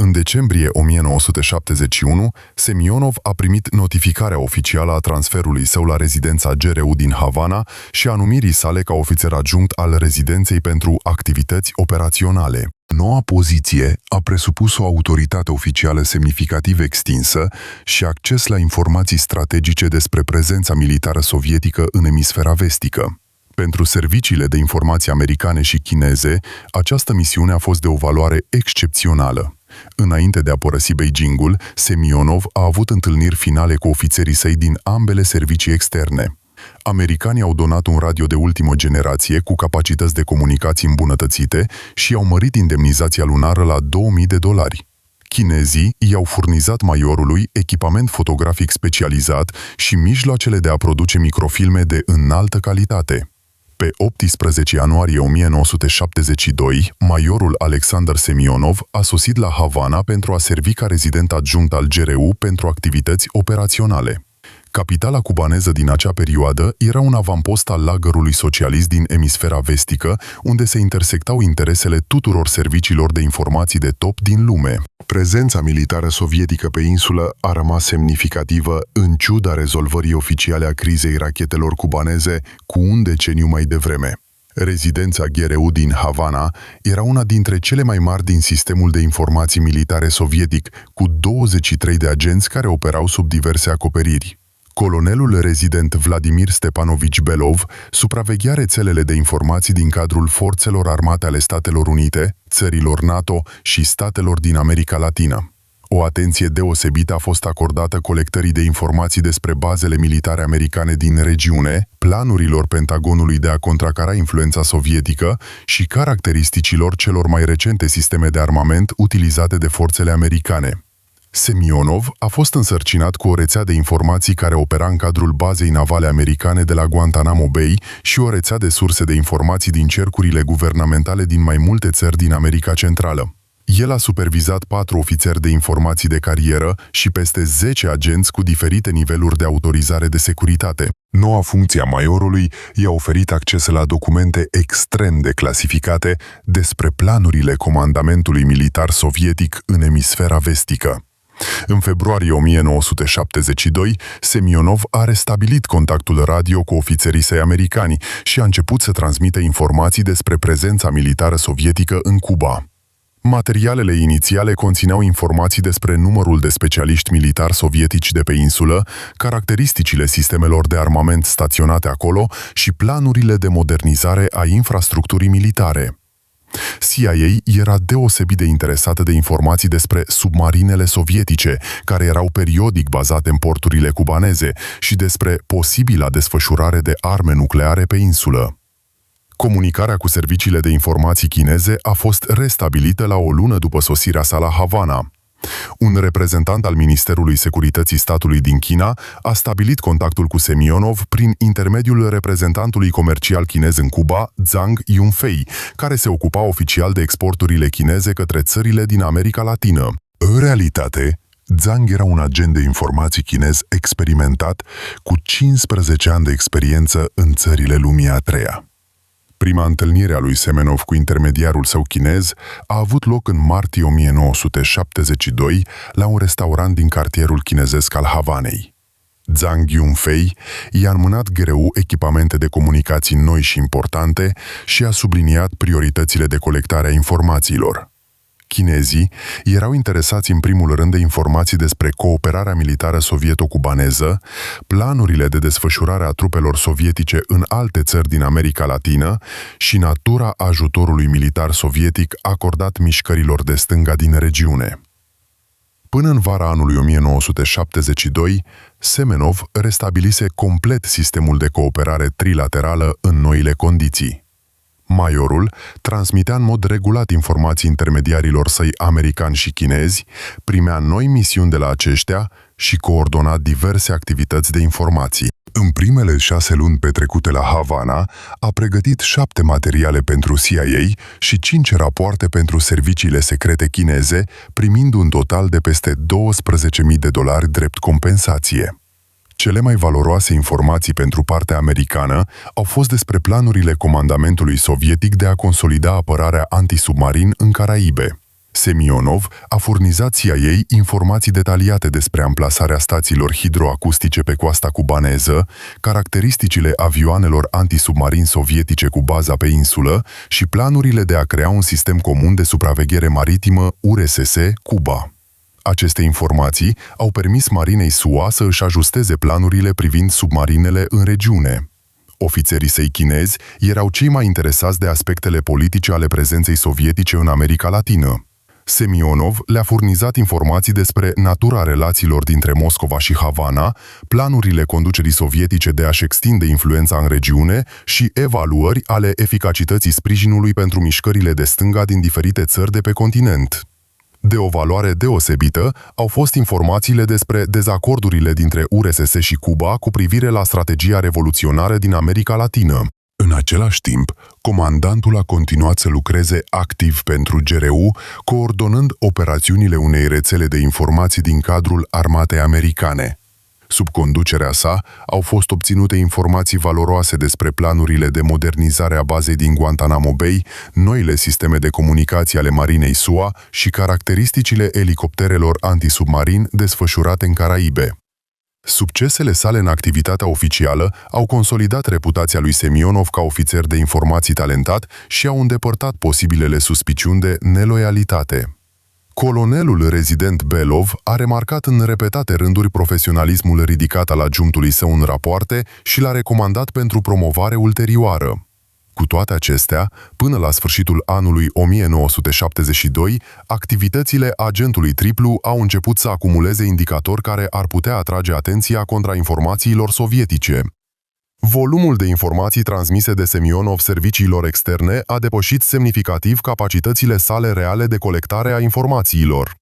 În decembrie 1971, Semionov a primit notificarea oficială a transferului său la rezidența GRU din Havana și a numirii sale ca ofițer adjunct al rezidenței pentru activități operaționale. Noua poziție a presupus o autoritate oficială semnificativ extinsă și acces la informații strategice despre prezența militară sovietică în emisfera vestică. Pentru serviciile de informații americane și chineze, această misiune a fost de o valoare excepțională. Înainte de a părăsi Beijingul, Semionov a avut întâlniri finale cu ofițerii săi din ambele servicii externe. Americanii au donat un radio de ultimă generație cu capacități de comunicații îmbunătățite și i-au mărit indemnizația lunară la $2000. Chinezii i-au furnizat majorului echipament fotografic specializat și mijloacele de a produce microfilme de înaltă calitate. Pe 18 ianuarie 1972, majorul Alexander Semionov a sosit la Havana pentru a servi ca rezident adjunct al GRU pentru activități operaționale. Capitala cubaneză din acea perioadă era un avampost al lagărului socialist din emisfera vestică, unde se intersectau interesele tuturor serviciilor de informații de top din lume. Prezența militară sovietică pe insulă a rămas semnificativă în ciuda rezolvării oficiale a crizei rachetelor cubaneze cu un deceniu mai devreme. Rezidența GRU din Havana era una dintre cele mai mari din sistemul de informații militare sovietic, cu 23 de agenți care operau sub diverse acoperiri. Colonelul rezident Vladimir Stepanovici Belov supraveghea rețelele de informații din cadrul forțelor armate ale Statelor Unite, țărilor NATO și statelor din America Latină. O atenție deosebită a fost acordată colectării de informații despre bazele militare americane din regiune, planurilor Pentagonului de a contracara influența sovietică și caracteristicilor celor mai recente sisteme de armament utilizate de forțele americane. Semionov a fost însărcinat cu o rețea de informații care opera în cadrul bazei navale americane de la Guantanamo Bay și o rețea de surse de informații din cercurile guvernamentale din mai multe țări din America Centrală. El a supervizat 4 ofițeri de informații de carieră și peste 10 agenți cu diferite niveluri de autorizare de securitate. Noua funcție a majorului i-a oferit acces la documente extrem de clasificate despre planurile comandamentului militar sovietic în emisfera vestică. În februarie 1972, Semionov a restabilit contactul radio cu ofițerii săi americani și a început să transmită informații despre prezența militară sovietică în Cuba. Materialele inițiale conțineau informații despre numărul de specialiști militari sovietici de pe insulă, caracteristicile sistemelor de armament staționate acolo și planurile de modernizare a infrastructurii militare. CIA era deosebit de interesată de informații despre submarinele sovietice, care erau periodic bazate în porturile cubaneze, și despre posibila desfășurare de arme nucleare pe insulă. Comunicarea cu serviciile de informații chineze a fost restabilită la o lună după sosirea sa la Havana. Un reprezentant al Ministerului Securității Statului din China a stabilit contactul cu Semionov prin intermediul reprezentantului comercial chinez în Cuba, Zhang Yunfei, care se ocupa oficial de exporturile chineze către țările din America Latină. În realitate, Zhang era un agent de informații chinez experimentat cu 15 ani de experiență în țările lumii a treia. Prima întâlnire a lui Semenov cu intermediarul său chinez a avut loc în martie 1972 la un restaurant din cartierul chinezesc al Havanei. Zhang Yunfei i-a înmânat GRU echipamente de comunicații noi și importante și a subliniat prioritățile de colectare a informațiilor. Chinezii erau interesați în primul rând de informații despre cooperarea militară sovieto-cubaneză, planurile de desfășurare a trupelor sovietice în alte țări din America Latină și natura ajutorului militar sovietic acordat mișcărilor de stânga din regiune. Până în vara anului 1972, Semenov restabilise complet sistemul de cooperare trilaterală în noile condiții. Majorul transmitea în mod regulat informații intermediarilor săi americani și chinezi, primea noi misiuni de la aceștia și coordona diverse activități de informații. În primele 6 luni petrecute la Havana, a pregătit 7 materiale pentru CIA și 5 rapoarte pentru serviciile secrete chineze, primind un total de peste $12.000 drept compensație. Cele mai valoroase informații pentru partea americană au fost despre planurile comandamentului sovietic de a consolida apărarea antisubmarin în Caraibe. Semionov a furnizat CIA informații detaliate despre amplasarea stațiilor hidroacustice pe coasta cubaneză, caracteristicile avioanelor antisubmarin sovietice cu baza pe insulă și planurile de a crea un sistem comun de supraveghere maritimă URSS Cuba. Aceste informații au permis marinei SUA să își ajusteze planurile privind submarinele în regiune. Ofițerii săi chinezi erau cei mai interesați de aspectele politice ale prezenței sovietice în America Latină. Semionov le-a furnizat informații despre natura relațiilor dintre Moscova și Havana, planurile conducerii sovietice de a-și extinde influența în regiune și evaluări ale eficacității sprijinului pentru mișcările de stânga din diferite țări de pe continent. De o valoare deosebită au fost informațiile despre dezacordurile dintre URSS și Cuba cu privire la strategia revoluționară din America Latină. În același timp, comandantul a continuat să lucreze activ pentru GRU, coordonând operațiunile unei rețele de informații din cadrul armatei americane. Sub conducerea sa au fost obținute informații valoroase despre planurile de modernizare a bazei din Guantanamo Bay, noile sisteme de comunicații ale marinei SUA și caracteristicile elicopterelor antisubmarin desfășurate în Caraibe. Succesele sale în activitatea oficială au consolidat reputația lui Semionov ca ofițer de informații talentat și au îndepărtat posibilele suspiciuni de neloialitate. Colonelul rezident Belov a remarcat în repetate rânduri profesionalismul ridicat al adjunctului său în rapoarte și l-a recomandat pentru promovare ulterioară. Cu toate acestea, până la sfârșitul anului 1972, activitățile agentului triplu au început să acumuleze indicatori care ar putea atrage atenția contrainformațiilor sovietice. Volumul de informații transmise de Semionov serviciilor externe a depășit semnificativ capacitățile sale reale de colectare a informațiilor.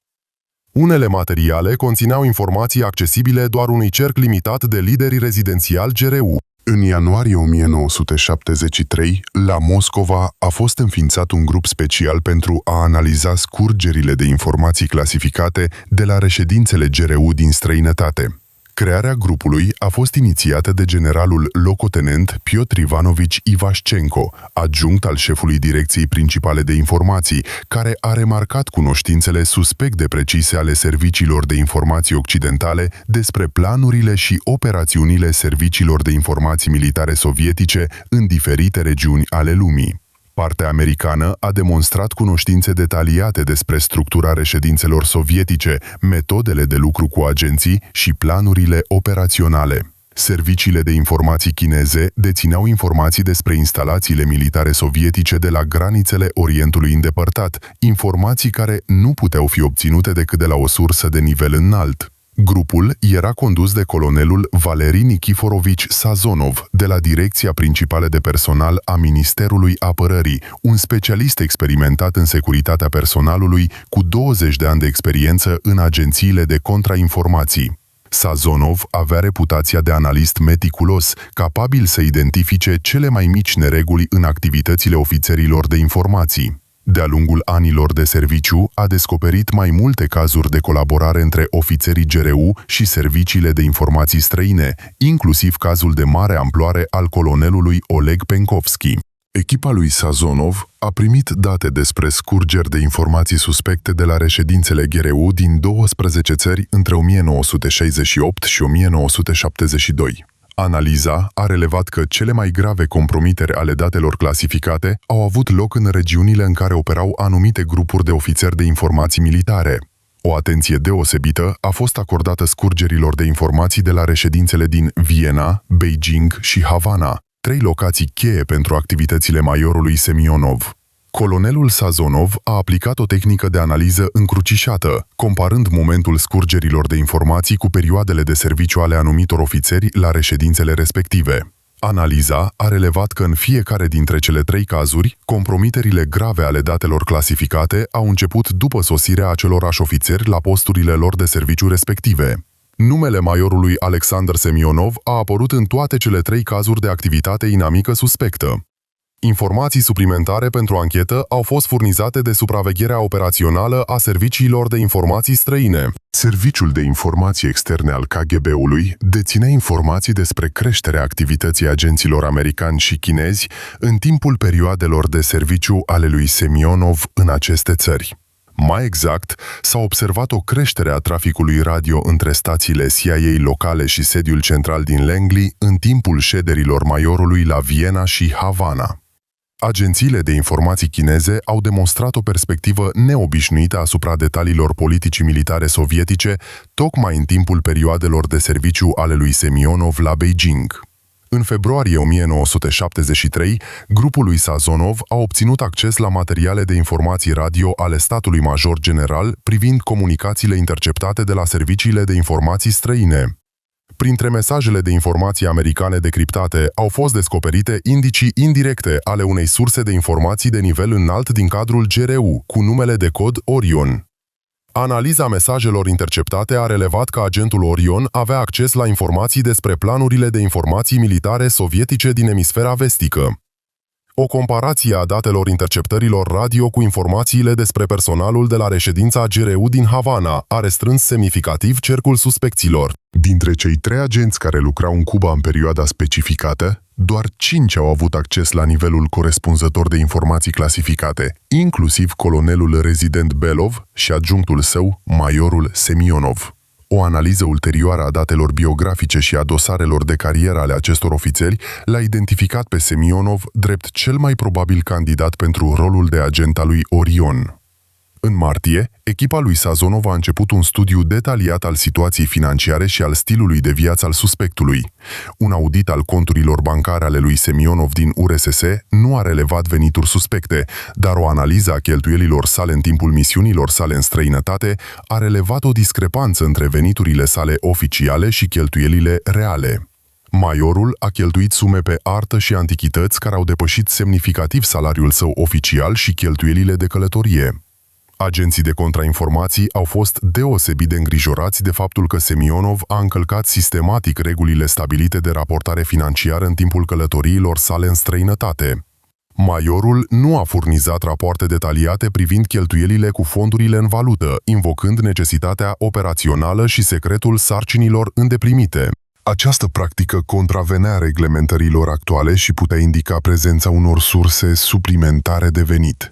Unele materiale conțineau informații accesibile doar unui cerc limitat de lideri rezidențiali GRU. În ianuarie 1973, la Moscova a fost înființat un grup special pentru a analiza scurgerile de informații clasificate de la reședințele GRU din străinătate. Crearea grupului a fost inițiată de generalul locotenent Piotr Ivanovici Ivașcenko, adjunct al șefului Direcției Principale de Informații, care a remarcat cunoștințele suspect de precise ale serviciilor de informații occidentale despre planurile și operațiunile serviciilor de informații militare sovietice în diferite regiuni ale lumii. Partea americană a demonstrat cunoștințe detaliate despre structura reședințelor sovietice, metodele de lucru cu agenții și planurile operaționale. Serviciile de informații chineze dețineau informații despre instalațiile militare sovietice de la granițele Orientului îndepărtat, informații care nu puteau fi obținute decât de la o sursă de nivel înalt. Grupul era condus de colonelul Valeri Nikiforovici Sazonov, de la Direcția Principală de Personal a Ministerului Apărării, un specialist experimentat în securitatea personalului cu 20 de ani de experiență în agențiile de contrainformații. Sazonov avea reputația de analist meticulos, capabil să identifice cele mai mici nereguli în activitățile ofițerilor de informații. De-a lungul anilor de serviciu, a descoperit mai multe cazuri de colaborare între ofițerii GRU și serviciile de informații străine, inclusiv cazul de mare amploare al colonelului Oleg Penkovski. Echipa lui Sazonov a primit date despre scurgeri de informații suspecte de la reședințele GRU din 12 țări între 1968 și 1972. Analiza a relevat că cele mai grave compromiteri ale datelor clasificate au avut loc în regiunile în care operau anumite grupuri de ofițeri de informații militare. O atenție deosebită a fost acordată scurgerilor de informații de la reședințele din Viena, Beijing și Havana, 3 locații cheie pentru activitățile majorului Semionov. Colonelul Sazonov a aplicat o tehnică de analiză încrucișată, comparând momentul scurgerilor de informații cu perioadele de serviciu ale anumitor ofițeri la reședințele respective. Analiza a relevat că în fiecare dintre cele 3 cazuri, compromiterile grave ale datelor clasificate au început după sosirea acelorași ofițeri la posturile lor de serviciu respective. Numele majorului Alexander Semionov a apărut în toate cele 3 cazuri de activitate inamică suspectă. Informații suplimentare pentru anchetă au fost furnizate de supravegherea operațională a serviciilor de informații străine. Serviciul de informații externe al KGB-ului deținea informații despre creșterea activității agenților americani și chinezi în timpul perioadelor de serviciu ale lui Semionov în aceste țări. Mai exact, s-a observat o creștere a traficului radio între stațiile CIA locale și sediul central din Langley în timpul șederilor majorului la Viena și Havana. Agențiile de informații chineze au demonstrat o perspectivă neobișnuită asupra detaliilor politicii militare sovietice, tocmai în timpul perioadelor de serviciu ale lui Semionov la Beijing. În februarie 1973, grupul lui Sazonov a obținut acces la materiale de informații radio ale statului major general privind comunicațiile interceptate de la serviciile de informații străine. Printre mesajele de informații americane decriptate au fost descoperite indicii indirecte ale unei surse de informații de nivel înalt din cadrul GRU, cu numele de cod Orion. Analiza mesajelor interceptate a relevat că agentul Orion avea acces la informații despre planurile de informații militare sovietice din emisfera vestică. O comparație a datelor interceptărilor radio cu informațiile despre personalul de la reședința GRU din Havana a restrâns semnificativ cercul suspecților. Dintre cei 3 agenți care lucrau în Cuba în perioada specificată, doar 5 au avut acces la nivelul corespunzător de informații clasificate, inclusiv colonelul rezident Belov și adjunctul său, majorul Semionov. O analiză ulterioară a datelor biografice și a dosarelor de carieră ale acestor ofițeri l-a identificat pe Semionov drept cel mai probabil candidat pentru rolul de agent al lui Orion. În martie, echipa lui Sazonov a început un studiu detaliat al situației financiare și al stilului de viață al suspectului. Un audit al conturilor bancare ale lui Semionov din URSS nu a relevat venituri suspecte, dar o analiză a cheltuielilor sale în timpul misiunilor sale în străinătate a relevat o discrepanță între veniturile sale oficiale și cheltuielile reale. Majorul a cheltuit sume pe artă și antichități care au depășit semnificativ salariul său oficial și cheltuielile de călătorie. Agenții de contrainformații au fost deosebit de îngrijorați de faptul că Semionov a încălcat sistematic regulile stabilite de raportare financiară în timpul călătoriilor sale în străinătate. Majorul nu a furnizat rapoarte detaliate privind cheltuielile cu fondurile în valută, invocând necesitatea operațională și secretul sarcinilor îndeplinite. Această practică contravenea reglementărilor actuale și putea indica prezența unor surse suplimentare de venit.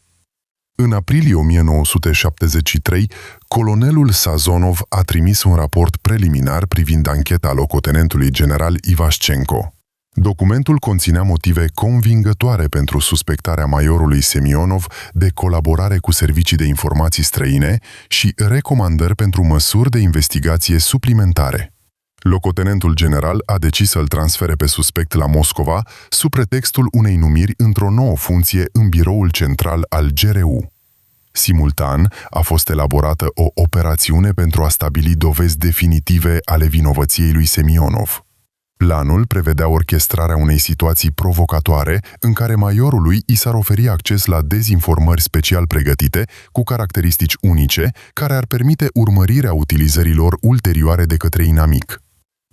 În aprilie 1973, colonelul Sazonov a trimis un raport preliminar privind ancheta locotenentului general Ivașcenko. Documentul conținea motive convingătoare pentru suspectarea majorului Semionov de colaborare cu servicii de informații străine și recomandări pentru măsuri de investigație suplimentare. Locotenentul general a decis să-l transfere pe suspect la Moscova sub pretextul unei numiri într-o nouă funcție în biroul central al GRU. Simultan, a fost elaborată o operațiune pentru a stabili dovezi definitive ale vinovăției lui Semionov. Planul prevedea orchestrarea unei situații provocatoare în care majorului i s-ar oferi acces la dezinformări special pregătite cu caracteristici unice care ar permite urmărirea utilizărilor ulterioare de către inamic.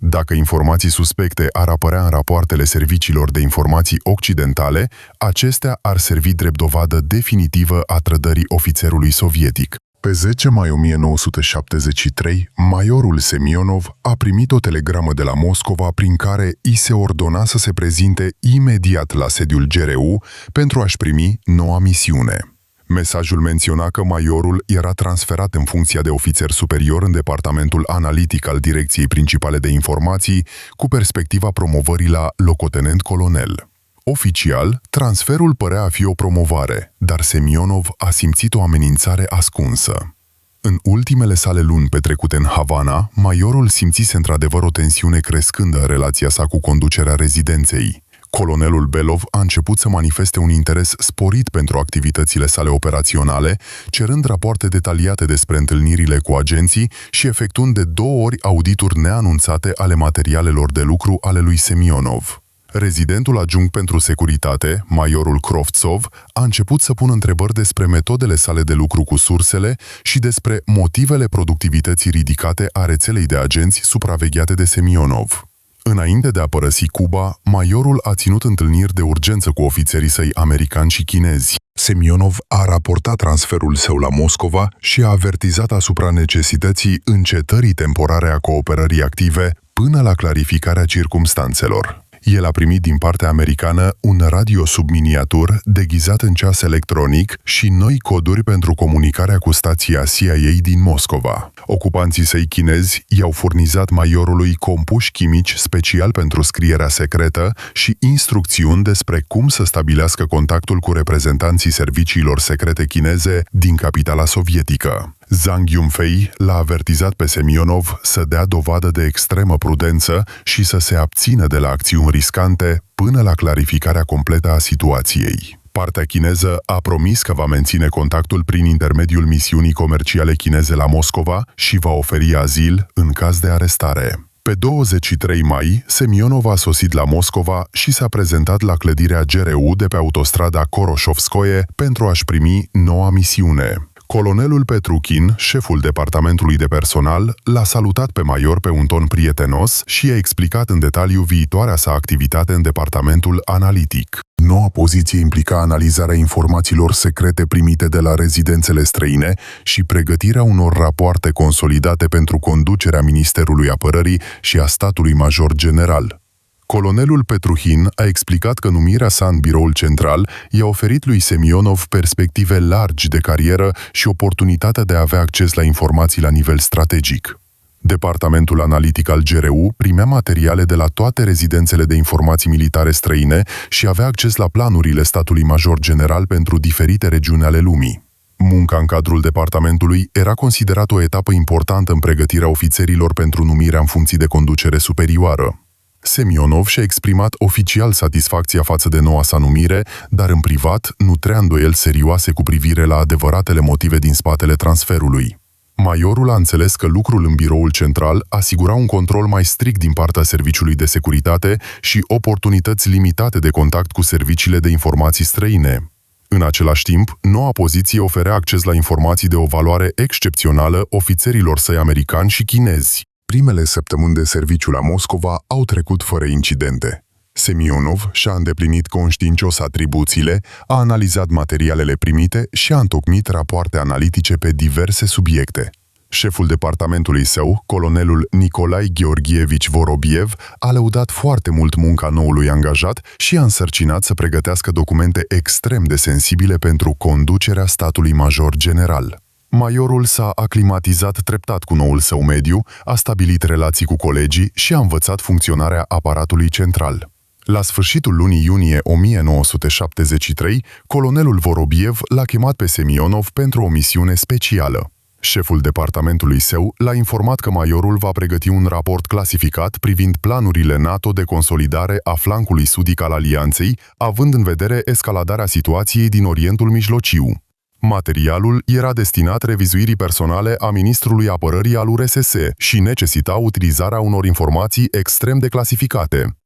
Dacă informații suspecte ar apărea în rapoartele serviciilor de informații occidentale, acestea ar servi drept dovadă definitivă a trădării ofițerului sovietic. Pe 10 mai 1973, majorul Semionov a primit o telegramă de la Moscova prin care i se ordona să se prezinte imediat la sediul GRU pentru a-și primi noua misiune. Mesajul menționa că majorul era transferat în funcția de ofițer superior în departamentul analitic al Direcției Principale de Informații, cu perspectiva promovării la locotenent colonel. Oficial, transferul părea a fi o promovare, dar Semionov a simțit o amenințare ascunsă. În ultimele sale luni petrecute în Havana, majorul simțise într-adevăr o tensiune crescândă în relația sa cu conducerea rezidenței. Colonelul Belov a început să manifeste un interes sporit pentru activitățile sale operaționale, cerând rapoarte detaliate despre întâlnirile cu agenții și efectuând de 2 ori audituri neanunțate ale materialelor de lucru ale lui Semionov. Rezidentul adjunct pentru securitate, majorul Krovtsov, a început să pună întrebări despre metodele sale de lucru cu sursele și despre motivele productivității ridicate a rețelei de agenți supravegheate de Semionov. Înainte de a părăsi Cuba, majorul a ținut întâlniri de urgență cu ofițerii săi americani și chinezi. Semionov a raportat transferul său la Moscova și a avertizat asupra necesității încetării temporare a cooperării active până la clarificarea circumstanțelor. El a primit din partea americană un radio subminiatur deghizat în ceas electronic și noi coduri pentru comunicarea cu stația CIA din Moscova. Ocupanții săi chinezi i-au furnizat majorului compuși chimici special pentru scrierea secretă și instrucțiuni despre cum să stabilească contactul cu reprezentanții serviciilor secrete chineze din capitala sovietică. Zhang Yunfei l-a avertizat pe Semionov să dea dovadă de extremă prudență și să se abțină de la acțiuni riscante până la clarificarea completă a situației. Partea chineză a promis că va menține contactul prin intermediul misiunii comerciale chineze la Moscova și va oferi azil în caz de arestare. Pe 23 mai, Semionov a sosit la Moscova și s-a prezentat la clădirea GRU de pe autostrada Koroșovskoye pentru a-și primi noua misiune. Colonelul Petruchin, șeful departamentului de personal, l-a salutat pe major pe un ton prietenos și i-a explicat în detaliu viitoarea sa activitate în departamentul analitic. Noua poziție implica analizarea informațiilor secrete primite de la rezidențele străine și pregătirea unor rapoarte consolidate pentru conducerea Ministerului Apărării și a statului major general. Colonelul Petruchin a explicat că numirea sa în biroul central i-a oferit lui Semionov perspective largi de carieră și oportunitatea de a avea acces la informații la nivel strategic. Departamentul analitic al GRU primea materiale de la toate rezidențele de informații militare străine și avea acces la planurile statului major general pentru diferite regiuni ale lumii. Munca în cadrul departamentului era considerată o etapă importantă în pregătirea ofițerilor pentru numirea în funcții de conducere superioară. Semionov și-a exprimat oficial satisfacția față de noua sa numire, dar în privat nutrea îndoieli serioase cu privire la adevăratele motive din spatele transferului. Majorul a înțeles că lucrul în biroul central asigura un control mai strict din partea serviciului de securitate și oportunități limitate de contact cu serviciile de informații străine. În același timp, noua poziție oferea acces la informații de o valoare excepțională ofițerilor săi americani și chinezi. Primele săptămâni de serviciu la Moscova au trecut fără incidente. Semionov și-a îndeplinit conștiincios atribuțiile, a analizat materialele primite și a întocmit rapoarte analitice pe diverse subiecte. Șeful departamentului său, colonelul Nicolai Gheorghievici Vorobiev, a lăudat foarte mult munca noului angajat și a însărcinat să pregătească documente extrem de sensibile pentru conducerea statului major general. Majorul s-a aclimatizat treptat cu noul său mediu, a stabilit relații cu colegii și a învățat funcționarea aparatului central. La sfârșitul lunii iunie 1973, colonelul Vorobiev l-a chemat pe Semionov pentru o misiune specială. Șeful departamentului său l-a informat că majorul va pregăti un raport clasificat privind planurile NATO de consolidare a flancului sudic al alianței, având în vedere escaladarea situației din Orientul Mijlociu. Materialul era destinat revizuirii personale a ministrului apărării al URSS și necesita utilizarea unor informații extrem de clasificate.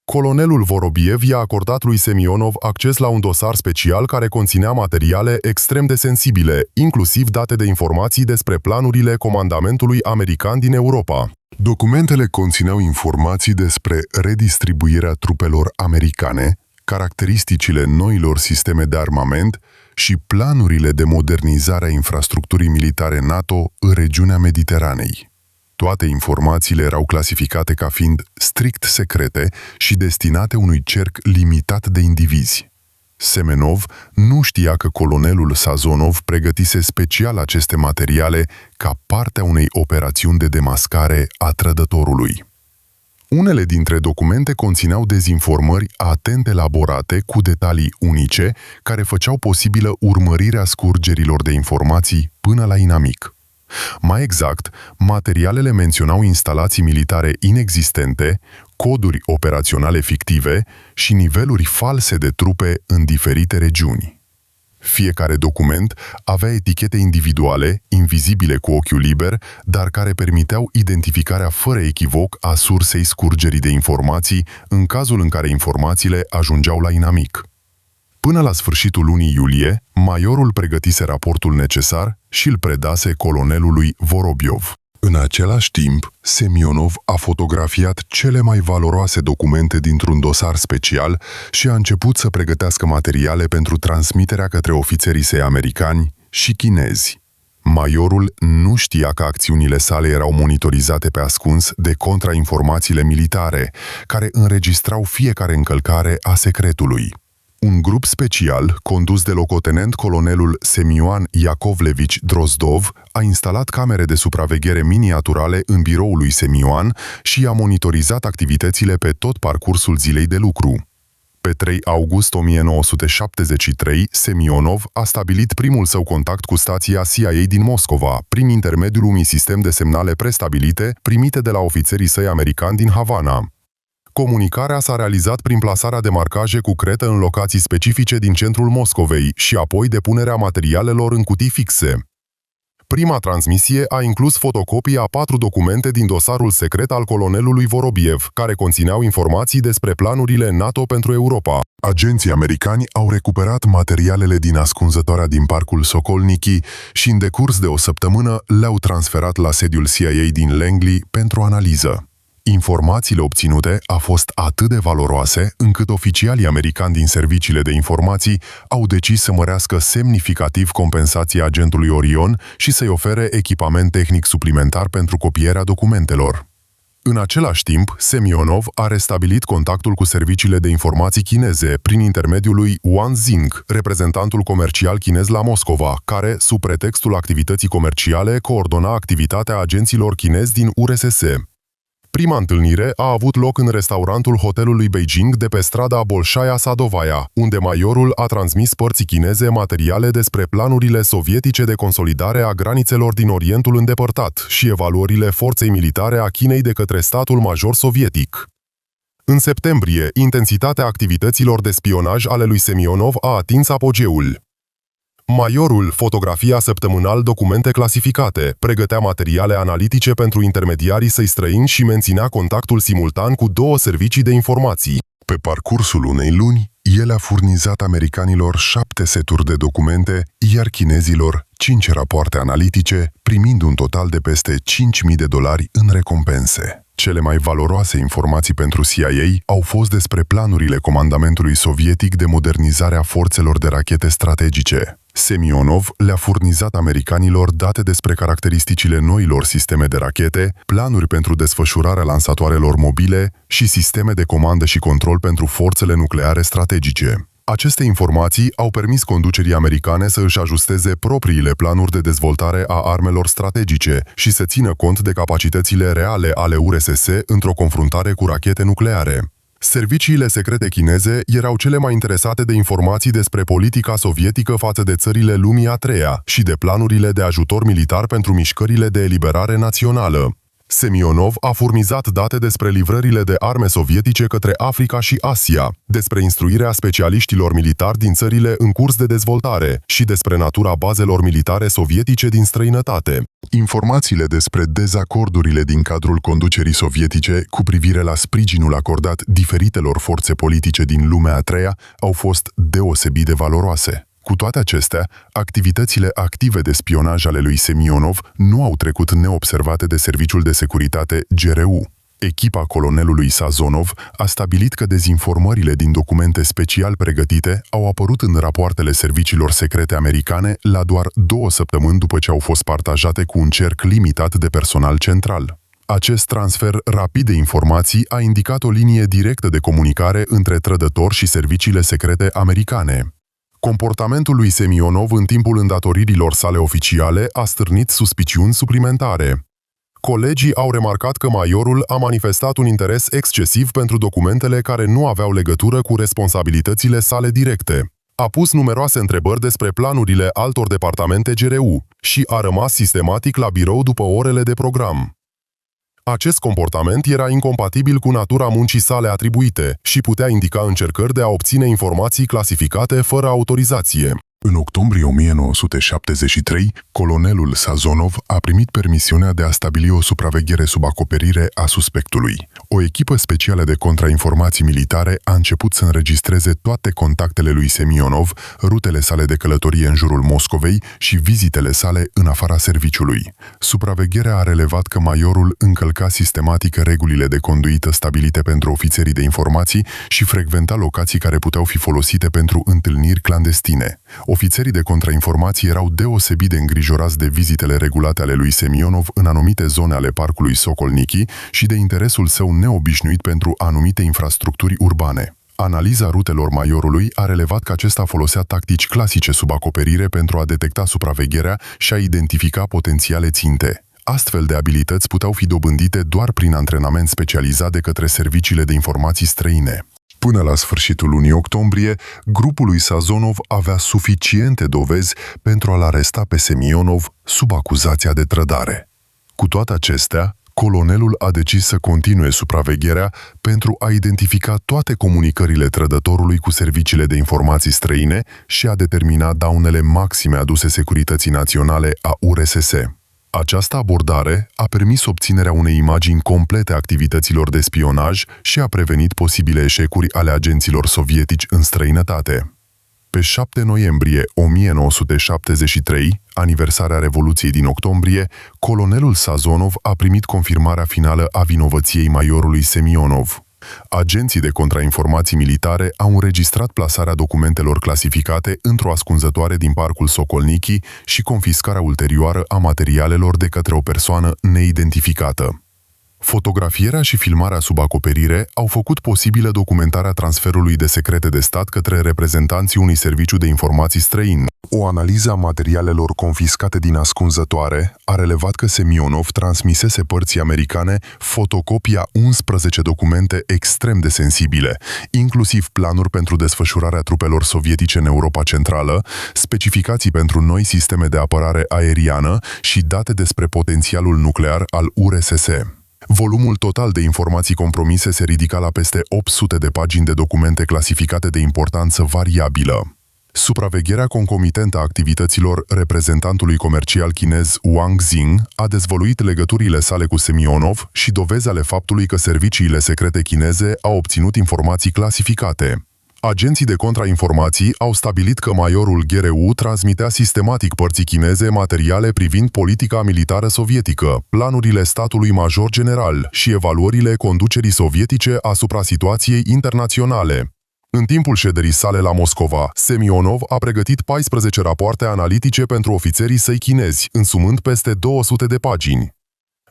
Colonelul Vorobiev i-a acordat lui Semionov acces la un dosar special care conținea materiale extrem de sensibile, inclusiv date de informații despre planurile comandamentului american din Europa. Documentele conțineau informații despre redistribuirea trupelor americane, caracteristicile noilor sisteme de armament și planurile de modernizare a infrastructurii militare NATO în regiunea Mediteranei. Toate informațiile erau clasificate ca fiind strict secrete și destinate unui cerc limitat de indivizi. Semenov nu știa că colonelul Sazonov pregătise special aceste materiale ca parte a unei operațiuni de demascare a trădătorului. Unele dintre documente conțineau dezinformări atent elaborate cu detalii unice care făceau posibilă urmărirea scurgerilor de informații până la inamic. Mai exact, materialele menționau instalații militare inexistente, coduri operaționale fictive și niveluri false de trupe în diferite regiuni. Fiecare document avea etichete individuale, invizibile cu ochiul liber, dar care permiteau identificarea fără echivoc a sursei scurgerii de informații în cazul în care informațiile ajungeau la inamic. Până la sfârșitul lunii iulie, majorul pregătise raportul necesar și îl predase colonelului Vorobiov. În același timp, Semionov a fotografiat cele mai valoroase documente dintr-un dosar special și a început să pregătească materiale pentru transmiterea către ofițerii săi americani și chinezi. Majorul nu știa că acțiunile sale erau monitorizate pe ascuns de contrainformațiile militare, care înregistrau fiecare încălcare a secretului. Un grup special, condus de locotenent colonelul Semioan Iacovlevici Drozdov, a instalat camere de supraveghere miniaturale în biroul lui Semioan și a monitorizat activitățile pe tot parcursul zilei de lucru. Pe 3 august 1973, Semionov a stabilit primul său contact cu stația CIA din Moscova, prin intermediul unui sistem de semnale prestabilite primite de la ofițerii săi americani din Havana. Comunicarea s-a realizat prin plasarea de marcaje cu cretă în locații specifice din centrul Moscovei și apoi depunerea materialelor în cutii fixe. Prima transmisie a inclus fotocopii a 4 documente din dosarul secret al colonelului Vorobiev, care conțineau informații despre planurile NATO pentru Europa. Agenții americani au recuperat materialele din ascunzătoarea din parcul Sokolniki și în decurs de o săptămână le-au transferat la sediul CIA din Langley pentru analiză. Informațiile obținute au fost atât de valoroase încât oficialii americani din serviciile de informații au decis să mărească semnificativ compensația agentului Orion și să-i ofere echipament tehnic suplimentar pentru copierea documentelor. În același timp, Semionov a restabilit contactul cu serviciile de informații chineze prin intermediul lui Wang Xing, reprezentantul comercial chinez la Moscova, care, sub pretextul activității comerciale, coordona activitatea agenților chinezi din URSS. Prima întâlnire a avut loc în restaurantul hotelului Beijing de pe strada Bolșaia Sadovaya, unde maiorul a transmis părții chineze materiale despre planurile sovietice de consolidare a granițelor din Orientul îndepărtat și evaluările forței militare a Chinei de către statul major sovietic. În septembrie, intensitatea activităților de spionaj ale lui Semionov a atins apogeul. Maiorul fotografia săptămânal documente clasificate, pregătea materiale analitice pentru intermediarii săi străini și menținea contactul simultan cu 2 servicii de informații. Pe parcursul unei luni, el a furnizat americanilor 7 seturi de documente, iar chinezilor 5 rapoarte analitice, primind un total de peste $5.000 în recompense. Cele mai valoroase informații pentru CIA au fost despre planurile comandamentului sovietic de modernizare a forțelor de rachete strategice. Semionov le-a furnizat americanilor date despre caracteristicile noilor sisteme de rachete, planuri pentru desfășurarea lansatoarelor mobile și sisteme de comandă și control pentru forțele nucleare strategice. Aceste informații au permis conducerii americane să își ajusteze propriile planuri de dezvoltare a armelor strategice și să țină cont de capacitățile reale ale URSS într-o confruntare cu rachete nucleare. Serviciile secrete chineze erau cele mai interesate de informații despre politica sovietică față de țările lumii a treia și de planurile de ajutor militar pentru mișcările de eliberare națională. Semionov a furnizat date despre livrările de arme sovietice către Africa și Asia, despre instruirea specialiștilor militari din țările în curs de dezvoltare și despre natura bazelor militare sovietice din străinătate. Informațiile despre dezacordurile din cadrul conducerii sovietice cu privire la sprijinul acordat diferitelor forțe politice din lumea a treia au fost deosebit de valoroase. Cu toate acestea, activitățile active de spionaj ale lui Semionov nu au trecut neobservate de Serviciul de Securitate GRU. Echipa colonelului Sazonov a stabilit că dezinformările din documente special pregătite au apărut în rapoartele serviciilor secrete americane la doar 2 săptămâni după ce au fost partajate cu un cerc limitat de personal central. Acest transfer rapid de informații a indicat o linie directă de comunicare între trădători și serviciile secrete americane. Comportamentul lui Semionov în timpul îndatoririlor sale oficiale a stârnit suspiciuni suplimentare. Colegii au remarcat că maiorul a manifestat un interes excesiv pentru documentele care nu aveau legătură cu responsabilitățile sale directe. A pus numeroase întrebări despre planurile altor departamente GRU și a rămas sistematic la birou după orele de program. Acest comportament era incompatibil cu natura muncii sale atribuite și putea indica încercări de a obține informații clasificate fără autorizație. În octombrie 1973, colonelul Sazonov a primit permisiunea de a stabili o supraveghere sub acoperire a suspectului. O echipă specială de contrainformații militare a început să înregistreze toate contactele lui Semionov, rutele sale de călătorie în jurul Moscovei și vizitele sale în afara serviciului. Supravegherea a relevat că maiorul încălca sistematic regulile de conduită stabilite pentru ofițerii de informații și frecventa locații care puteau fi folosite pentru întâlniri clandestine. Ofițerii de contrainformații erau deosebit de îngrijorați de vizitele regulate ale lui Semionov în anumite zone ale parcului Sokolniki și de interesul său neobișnuit pentru anumite infrastructuri urbane. Analiza rutelor maiorului a relevat că acesta folosea tactici clasice sub acoperire pentru a detecta supravegherea și a identifica potențiale ținte. Astfel de abilități puteau fi dobândite doar prin antrenament specializat de către serviciile de informații străine. Până la sfârșitul lunii octombrie, grupul lui Sazonov avea suficiente dovezi pentru a-l aresta pe Semionov sub acuzația de trădare. Cu toate acestea, colonelul a decis să continue supravegherea pentru a identifica toate comunicările trădătorului cu serviciile de informații străine și a determina daunele maxime aduse securității naționale a URSS. Această abordare a permis obținerea unei imagini complete a activităților de spionaj și a prevenit posibile eșecuri ale agenților sovietici în străinătate. Pe 7 noiembrie 1973, aniversarea Revoluției din octombrie, colonelul Sazonov a primit confirmarea finală a vinovăției maiorului Semionov. Agenții de contrainformații militare au înregistrat plasarea documentelor clasificate într-o ascunzătoare din parcul Sokolniki și confiscarea ulterioară a materialelor de către o persoană neidentificată. Fotografierea și filmarea sub acoperire au făcut posibilă documentarea transferului de secrete de stat către reprezentanții unui serviciu de informații străin. O analiză a materialelor confiscate din ascunzătoare a relevat că Semionov transmisese părții americane fotocopia 11 documente extrem de sensibile, inclusiv planuri pentru desfășurarea trupelor sovietice în Europa Centrală, specificații pentru noi sisteme de apărare aeriană și date despre potențialul nuclear al URSS. Volumul total de informații compromise se ridica la peste 800 de pagini de documente clasificate de importanță variabilă. Supravegherea concomitentă a activităților reprezentantului comercial chinez Wang Xing a dezvăluit legăturile sale cu Semionov și dovezi ale faptului că serviciile secrete chineze au obținut informații clasificate. Agenții de contrainformații au stabilit că majorul GRU transmitea sistematic părții chineze materiale privind politica militară sovietică, planurile statului major general și evaluările conducerii sovietice asupra situației internaționale. În timpul șederii sale la Moscova, Semionov a pregătit 14 rapoarte analitice pentru ofițerii săi chinezi, însumând peste 200 de pagini.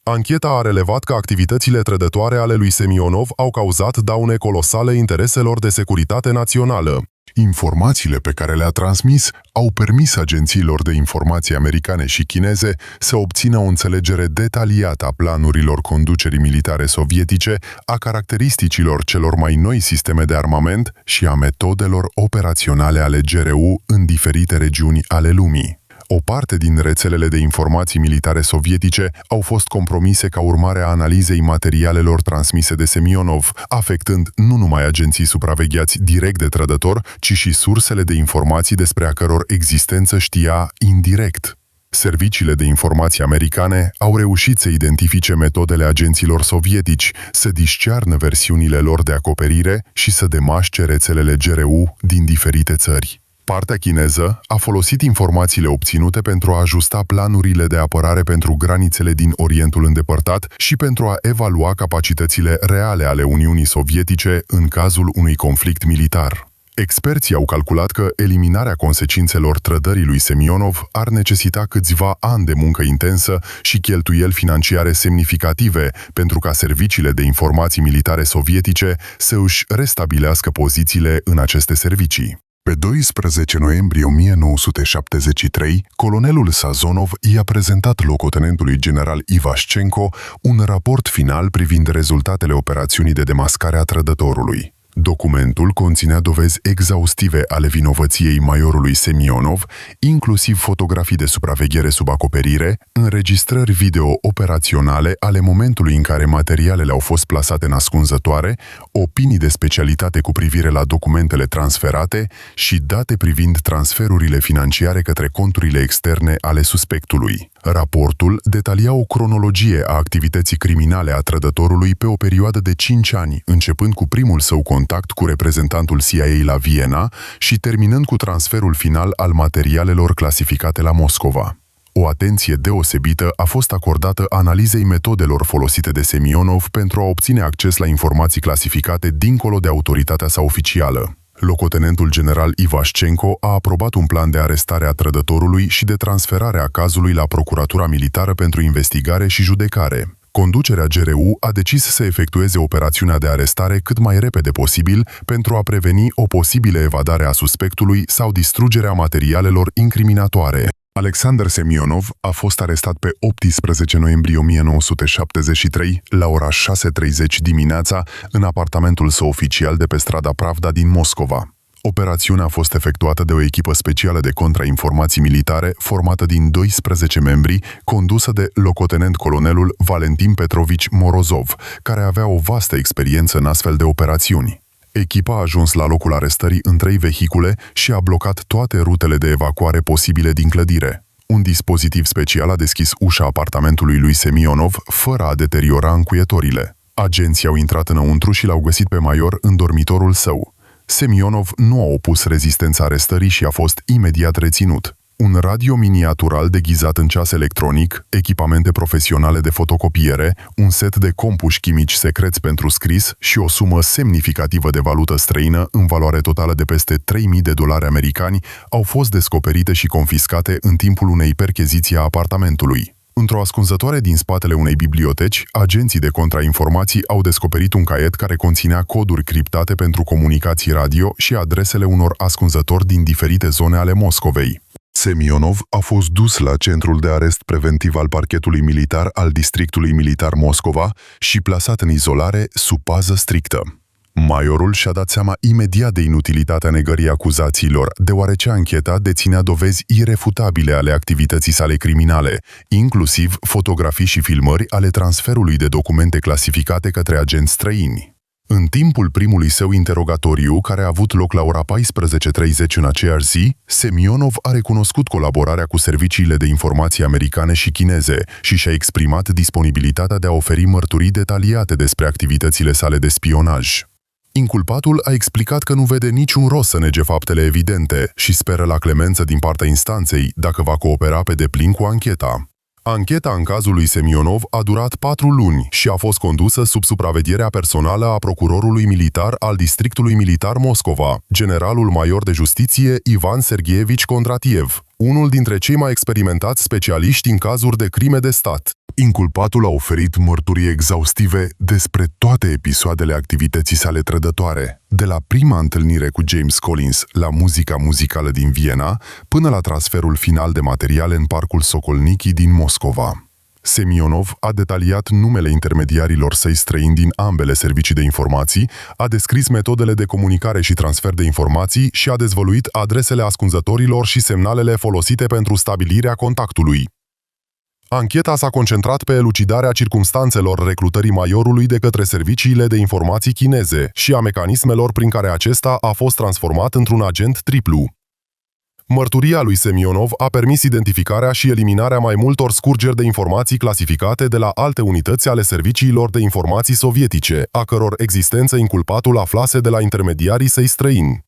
Ancheta a relevat că activitățile trădătoare ale lui Semionov au cauzat daune colosale intereselor de securitate națională. Informațiile pe care le-a transmis au permis agențiilor de informații americane și chineze să obțină o înțelegere detaliată a planurilor conducerii militare sovietice, a caracteristicilor celor mai noi sisteme de armament și a metodelor operaționale ale GRU în diferite regiuni ale lumii. O parte din rețelele de informații militare sovietice au fost compromise ca urmare a analizei materialelor transmise de Semionov, afectând nu numai agenții supravegheați direct de trădător, ci și sursele de informații despre a căror existență știa indirect. Serviciile de informații americane au reușit să identifice metodele agenților sovietici, să discearnă versiunile lor de acoperire și să demașce rețelele GRU din diferite țări. Partea chineză a folosit informațiile obținute pentru a ajusta planurile de apărare pentru granițele din Orientul îndepărtat și pentru a evalua capacitățile reale ale Uniunii Sovietice în cazul unui conflict militar. Experții au calculat că eliminarea consecințelor trădării lui Semionov ar necesita câțiva ani de muncă intensă și cheltuieli financiare semnificative pentru ca serviciile de informații militare sovietice să își restabilească pozițiile în aceste servicii. Pe 12 noiembrie 1973, colonelul Sazonov i-a prezentat locotenentului general Ivașcenko un raport final privind rezultatele operațiunii de demascare a trădătorului. Documentul conținea dovezi exhaustive ale vinovăției majorului Semionov, inclusiv fotografii de supraveghere sub acoperire, înregistrări video operaționale ale momentului în care materialele au fost plasate în ascunzătoare, opinii de specialitate cu privire la documentele transferate și date privind transferurile financiare către conturile externe ale suspectului. Raportul detalia o cronologie a activității criminale a trădătorului pe o perioadă de 5 ani, începând cu primul său contact cu reprezentantul CIA la Viena și terminând cu transferul final al materialelor clasificate la Moscova. O atenție deosebită a fost acordată analizei metodelor folosite de Semionov pentru a obține acces la informații clasificate dincolo de autoritatea sa oficială. Locotenentul general Ivașcenko a aprobat un plan de arestare a trădătorului și de transferare a cazului la Procuratura Militară pentru investigare și judecare. Conducerea GRU a decis să efectueze operațiunea de arestare cât mai repede posibil pentru a preveni o posibilă evadare a suspectului sau distrugerea materialelor incriminatoare. Alexander Semionov a fost arestat pe 18 noiembrie 1973 la ora 6:30 dimineața în apartamentul său oficial de pe strada Pravda din Moscova. Operațiunea a fost efectuată de o echipă specială de contrainformații militare formată din 12 membri, condusă de locotenent-colonelul Valentin Petrovici Morozov, care avea o vastă experiență în astfel de operațiuni. Echipa a ajuns la locul arestării în 3 vehicule și a blocat toate rutele de evacuare posibile din clădire. Un dispozitiv special a deschis ușa apartamentului lui Semionov fără a deteriora încuietorile. Agenții au intrat înăuntru și l-au găsit pe major în dormitorul său. Semionov nu a opus rezistența arestării și a fost imediat reținut. Un radio miniatural deghizat în ceas electronic, echipamente profesionale de fotocopiere, un set de compuși chimici secreți pentru scris și o sumă semnificativă de valută străină în valoare totală de peste $3.000 americani au fost descoperite și confiscate în timpul unei percheziții a apartamentului. Într-o ascunzătoare din spatele unei biblioteci, agenții de contrainformații au descoperit un caiet care conținea coduri criptate pentru comunicații radio și adresele unor ascunzători din diferite zone ale Moscovei. Semionov a fost dus la centrul de arest preventiv al parchetului militar al districtului militar Moscova și plasat în izolare sub pază strictă. Majorul și-a dat seama imediat de inutilitatea negării acuzațiilor, deoarece ancheta deținea dovezi irefutabile ale activității sale criminale, inclusiv fotografii și filmări ale transferului de documente clasificate către agenți străini. În timpul primului său interogatoriu, care a avut loc la ora 14:30 în aceeași zi, Semionov a recunoscut colaborarea cu serviciile de informații americane și chineze și și-a exprimat disponibilitatea de a oferi mărturii detaliate despre activitățile sale de spionaj. Inculpatul a explicat că nu vede niciun rost să nege faptele evidente și speră la clemență din partea instanței dacă va coopera pe deplin cu ancheta. Ancheta în cazul lui Semionov a durat 4 luni și a fost condusă sub supravegherea personală a procurorului militar al districtului militar Moscova, generalul major de justiție Ivan Sergeevici Kondratiev, unul dintre cei mai experimentați specialiști în cazuri de crime de stat. Inculpatul a oferit mărturii exhaustive despre toate episoadele activității sale trădătoare, de la prima întâlnire cu James Collins la muzica muzicală din Viena, până la transferul final de materiale în parcul Sokolniki din Moscova. Semionov a detaliat numele intermediarilor săi străini din ambele servicii de informații, a descris metodele de comunicare și transfer de informații și a dezvăluit adresele ascunzătorilor și semnalele folosite pentru stabilirea contactului. Ancheta s-a concentrat pe elucidarea circumstanțelor recrutării majorului de către serviciile de informații chineze și a mecanismelor prin care acesta a fost transformat într-un agent triplu. Mărturia lui Semionov a permis identificarea și eliminarea mai multor scurgeri de informații clasificate de la alte unități ale serviciilor de informații sovietice, a căror existență inculpatul aflase de la intermediarii săi străini.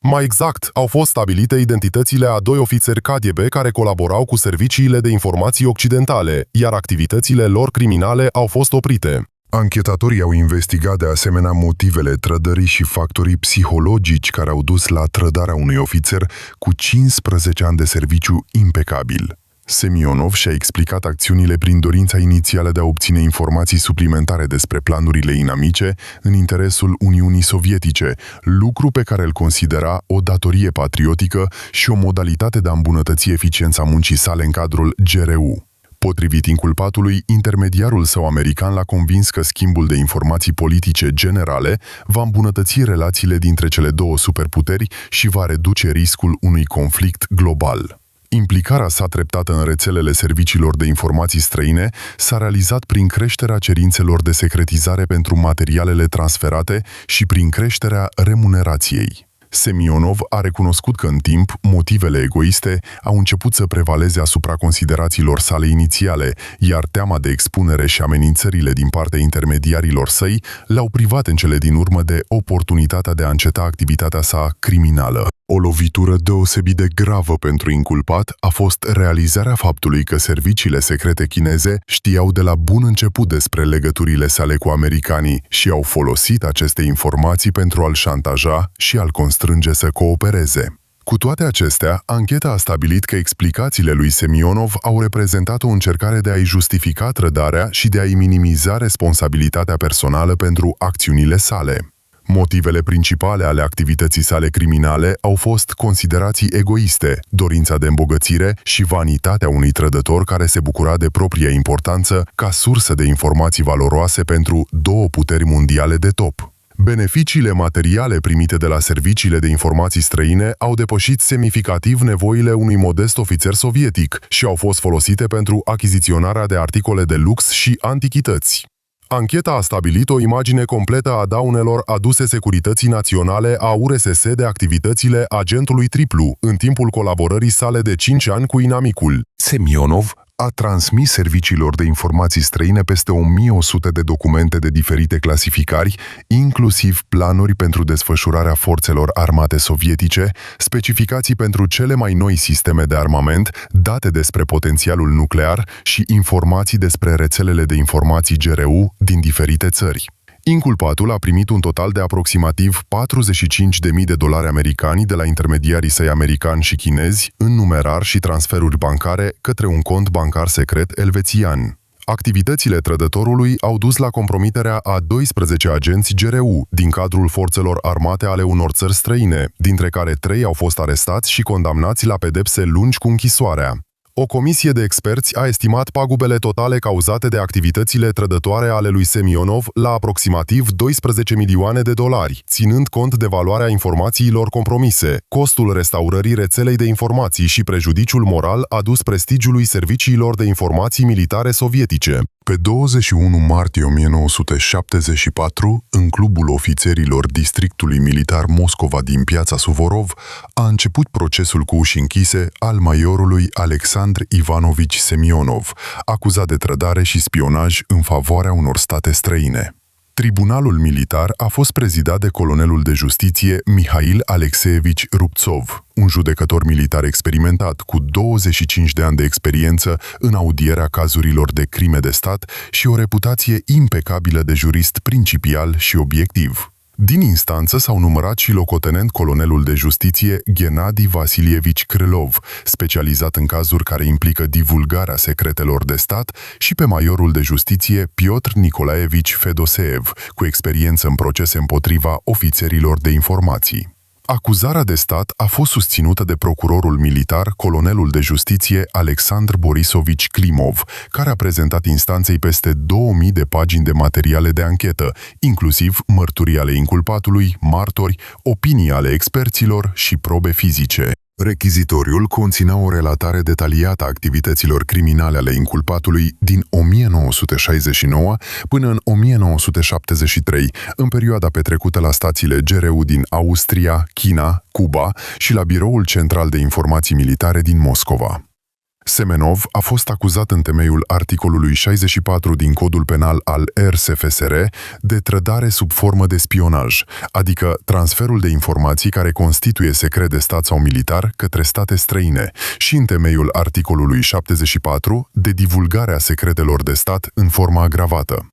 Mai exact, au fost stabilite identitățile a 2 ofițeri KGB care colaborau cu serviciile de informații occidentale, iar activitățile lor criminale au fost oprite. Anchetatorii au investigat de asemenea motivele trădării și factorii psihologici care au dus la trădarea unui ofițer cu 15 ani de serviciu impecabil. Semionov și-a explicat acțiunile prin dorința inițială de a obține informații suplimentare despre planurile inamice în interesul Uniunii Sovietice, lucru pe care îl considera o datorie patriotică și o modalitate de a îmbunătăți eficiența muncii sale în cadrul GRU. Potrivit inculpatului, intermediarul său american l-a convins că schimbul de informații politice generale va îmbunătăți relațiile dintre cele două superputeri și va reduce riscul unui conflict global. Implicarea sa treptată în rețelele serviciilor de informații străine s-a realizat prin creșterea cerințelor de secretizare pentru materialele transferate și prin creșterea remunerației. Semionov a recunoscut că în timp, motivele egoiste au început să prevaleze asupra considerațiilor sale inițiale, iar teama de expunere și amenințările din partea intermediarilor săi l-au privat în cele din urmă de oportunitatea de a înceta activitatea sa criminală. O lovitură deosebit de gravă pentru inculpat a fost realizarea faptului că serviciile secrete chineze știau de la bun început despre legăturile sale cu americanii și au folosit aceste informații pentru a-l șantaja și a-l constrânge să coopereze. Cu toate acestea, ancheta a stabilit că explicațiile lui Semionov au reprezentat o încercare de a-i justifica trădarea și de a-i minimiza responsabilitatea personală pentru acțiunile sale. Motivele principale ale activității sale criminale au fost considerații egoiste, dorința de îmbogățire și vanitatea unui trădător care se bucura de propria importanță ca sursă de informații valoroase pentru 2 puteri mondiale de top. Beneficiile materiale primite de la serviciile de informații străine au depășit semnificativ nevoile unui modest ofițer sovietic și au fost folosite pentru achiziționarea de articole de lux și antichități. Ancheta a stabilit o imagine completă a daunelor aduse securității naționale a URSS de activitățile agentului triplu în timpul colaborării sale de 5 ani cu inamicul. Semionov a transmis serviciilor de informații străine peste 1100 de documente de diferite clasificări, inclusiv planuri pentru desfășurarea forțelor armate sovietice, specificații pentru cele mai noi sisteme de armament, date despre potențialul nuclear și informații despre rețelele de informații GRU din diferite țări. Inculpatul a primit un total de aproximativ $45.000 americani de la intermediarii săi americani și chinezi în numerar și transferuri bancare către un cont bancar secret elvețian. Activitățile trădătorului au dus la compromiterea a 12 agenți GRU din cadrul forțelor armate ale unor țări străine, dintre care 3 au fost arestați și condamnați la pedepse lungi cu închisoarea. O comisie de experți a estimat pagubele totale cauzate de activitățile trădătoare ale lui Semionov la aproximativ $12 milioane, ținând cont de valoarea informațiilor compromise, costul restaurării rețelei de informații și prejudiciul moral adus prestigiului serviciilor de informații militare sovietice. Pe 21 martie 1974, în clubul ofițerilor districtului militar Moscova din piața Suvorov, a început procesul cu uși închise al majorului Alexandr Ivanovici Semionov, acuzat de trădare și spionaj în favoarea unor state străine. Tribunalul militar a fost prezidat de colonelul de justiție Mihail Alexeevici Rubtsov, un judecător militar experimentat cu 25 de ani de experiență în audierea cazurilor de crime de stat și o reputație impecabilă de jurist principial și obiectiv. Din instanță s-au numărat și locotenent colonelul de justiție Gennadi Vasilievici Krylov, specializat în cazuri care implică divulgarea secretelor de stat, și pe majorul de justiție Piotr Nicolaevici Fedoseev, cu experiență în procese împotriva ofițerilor de informații. Acuzarea de stat a fost susținută de procurorul militar, colonelul de justiție Alexandr Borisovici Klimov, care a prezentat instanței peste 2000 de pagini de materiale de anchetă, inclusiv mărturii ale inculpatului, martori, opinii ale experților și probe fizice. Rechizitoriul conținea o relatare detaliată a activităților criminale ale inculpatului din 1969 până în 1973, în perioada petrecută la stațiile GRU din Austria, China, Cuba și la Biroul Central de Informații Militare din Moscova. Semenov a fost acuzat în temeiul articolului 64 din Codul Penal al RSFSR de trădare sub formă de spionaj, adică transferul de informații care constituie secret de stat sau militar către state străine, și în temeiul articolului 74 de divulgarea secretelor de stat în formă agravată.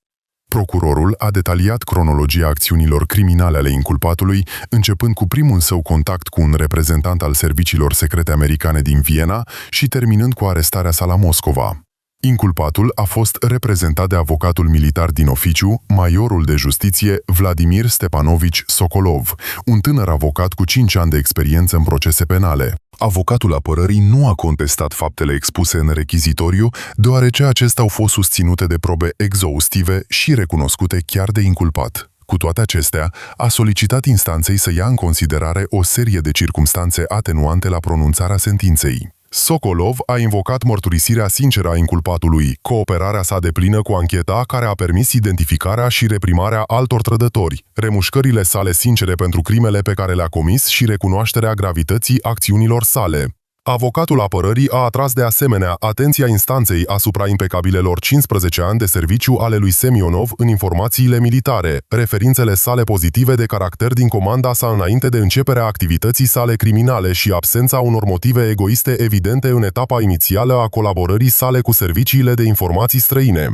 Procurorul a detaliat cronologia acțiunilor criminale ale inculpatului, începând cu primul său contact cu un reprezentant al serviciilor secrete americane din Viena și terminând cu arestarea sa la Moscova. Inculpatul a fost reprezentat de avocatul militar din oficiu, majorul de justiție Vladimir Stepanovici Sokolov, un tânăr avocat cu 5 ani de experiență în procese penale. Avocatul apărării nu a contestat faptele expuse în rechizitoriu, deoarece acestea au fost susținute de probe exhaustive și recunoscute chiar de inculpat. Cu toate acestea, a solicitat instanței să ia în considerare o serie de circumstanțe atenuante la pronunțarea sentinței. Sokolov a invocat mărturisirea sinceră a inculpatului, cooperarea sa deplină cu ancheta care a permis identificarea și reprimarea altor trădători, remușcările sale sincere pentru crimele pe care le-a comis și recunoașterea gravității acțiunilor sale. Avocatul apărării a atras de asemenea atenția instanței asupra impecabilelor 15 ani de serviciu ale lui Semionov în informațiile militare, referințele sale pozitive de caracter din comanda sa înainte de începerea activității sale criminale și absența unor motive egoiste evidente în etapa inițială a colaborării sale cu serviciile de informații străine.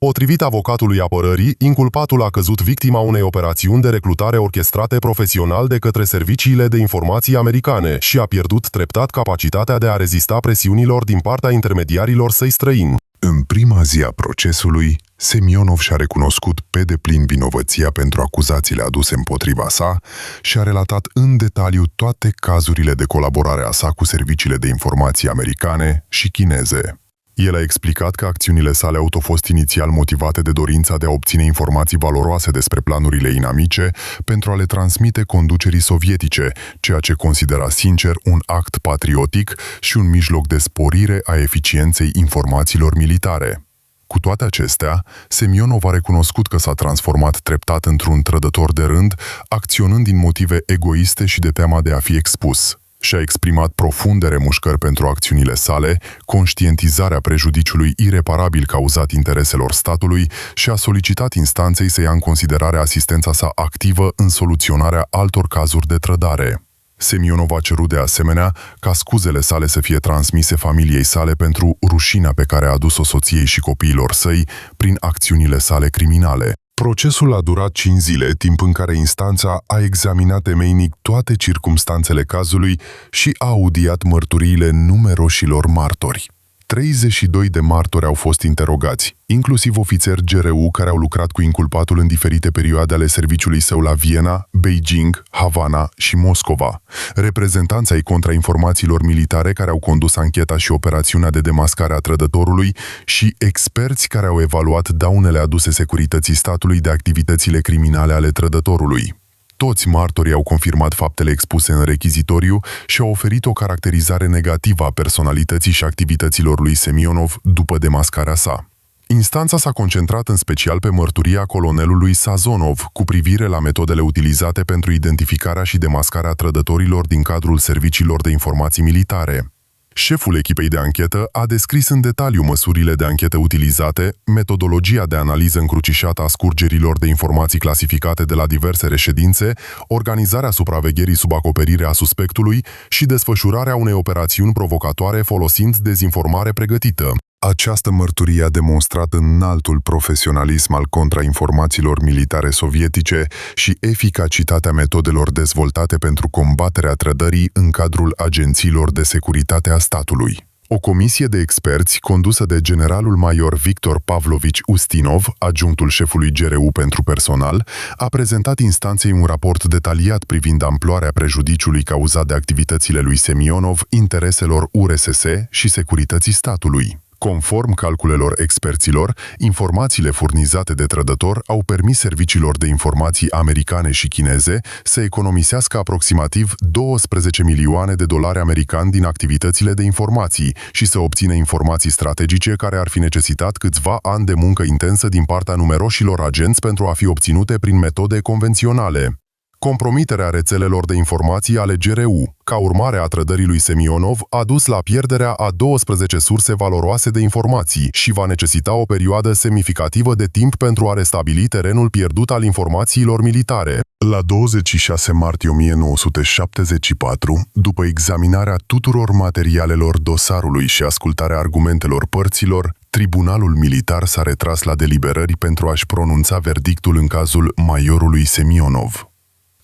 Potrivit avocatului apărării, inculpatul a căzut victima unei operațiuni de recrutare orchestrate profesional de către serviciile de informații americane și a pierdut treptat capacitatea de a rezista presiunilor din partea intermediarilor săi străini. În prima zi a procesului, Semionov și-a recunoscut pe deplin vinovăția pentru acuzațiile aduse împotriva sa și a relatat în detaliu toate cazurile de colaborare a sa cu serviciile de informații americane și chineze. El a explicat că acțiunile sale au fost inițial motivate de dorința de a obține informații valoroase despre planurile inamice pentru a le transmite conducerii sovietice, ceea ce considera sincer un act patriotic și un mijloc de sporire a eficienței informațiilor militare. Cu toate acestea, Semionov a recunoscut că s-a transformat treptat într-un trădător de rând, acționând din motive egoiste și de teama de a fi expus. Și-a exprimat profunde remușcări pentru acțiunile sale, conștientizarea prejudiciului ireparabil cauzat intereselor statului și a solicitat instanței să ia în considerare asistența sa activă în soluționarea altor cazuri de trădare. Semionov a cerut de asemenea ca scuzele sale să fie transmise familiei sale pentru rușinea pe care a adus-o soției și copiilor săi prin acțiunile sale criminale. Procesul a durat 5 zile, timp în care instanța a examinat temeinic toate circumstanțele cazului și a audiat mărturiile numeroșilor martori. 32 de martori au fost interogați, inclusiv ofițeri GRU care au lucrat cu inculpatul în diferite perioade ale serviciului său la Viena, Beijing, Havana și Moscova, reprezentanți ai contrainformațiilor militare care au condus ancheta și operațiunea de demascare a trădătorului și experți care au evaluat daunele aduse securității statului de activitățile criminale ale trădătorului. Toți martorii au confirmat faptele expuse în rechizitoriu și au oferit o caracterizare negativă a personalității și activităților lui Semionov după demascarea sa. Instanța s-a concentrat în special pe mărturia colonelului Sazonov cu privire la metodele utilizate pentru identificarea și demascarea trădătorilor din cadrul serviciilor de informații militare. Șeful echipei de anchetă a descris în detaliu măsurile de anchetă utilizate, metodologia de analiză încrucișată a scurgerilor de informații clasificate de la diverse reședințe, organizarea supravegherii sub acoperire a suspectului și desfășurarea unei operațiuni provocatoare folosind dezinformare pregătită. Această mărturie a demonstrat înaltul profesionalism al contrainformațiilor militare sovietice și eficacitatea metodelor dezvoltate pentru combaterea trădării în cadrul agențiilor de securitate a statului. O comisie de experți, condusă de generalul major Victor Pavlovici Ustinov, adjunctul șefului GRU pentru personal, a prezentat instanței un raport detaliat privind amploarea prejudiciului cauzat de activitățile lui Semionov, intereselor URSS și securității statului. Conform calculelor experților, informațiile furnizate de trădător au permis serviciilor de informații americane și chineze să economisească aproximativ 12 milioane de dolari americani din activitățile de informații și să obțină informații strategice care ar fi necesitat câțiva ani de muncă intensă din partea numeroșilor agenți pentru a fi obținute prin metode convenționale. Compromiterea rețelelor de informații ale GRU, ca urmare a trădării lui Semionov, a dus la pierderea a 12 surse valoroase de informații și va necesita o perioadă semnificativă de timp pentru a restabili terenul pierdut al informațiilor militare. La 26 martie 1974, după examinarea tuturor materialelor dosarului și ascultarea argumentelor părților, Tribunalul militar s-a retras la deliberări pentru a-și pronunța verdictul în cazul majorului Semionov.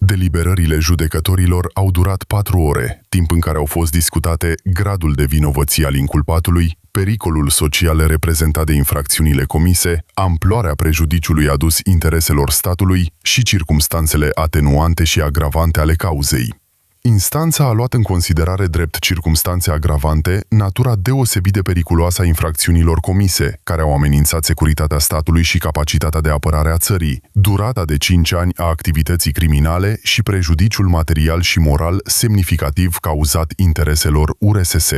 Deliberările judecătorilor au durat 4 ore, timp în care au fost discutate gradul de vinovăție al inculpatului, pericolul social reprezentat de infracțiunile comise, amploarea prejudiciului adus intereselor statului și circumstanțele atenuante și agravante ale cauzei. Instanța a luat în considerare drept circumstanțe agravante natura deosebit de periculoasă a infracțiunilor comise, care au amenințat securitatea statului și capacitatea de apărare a țării, durata de 5 ani a activității criminale și prejudiciul material și moral semnificativ cauzat intereselor URSS.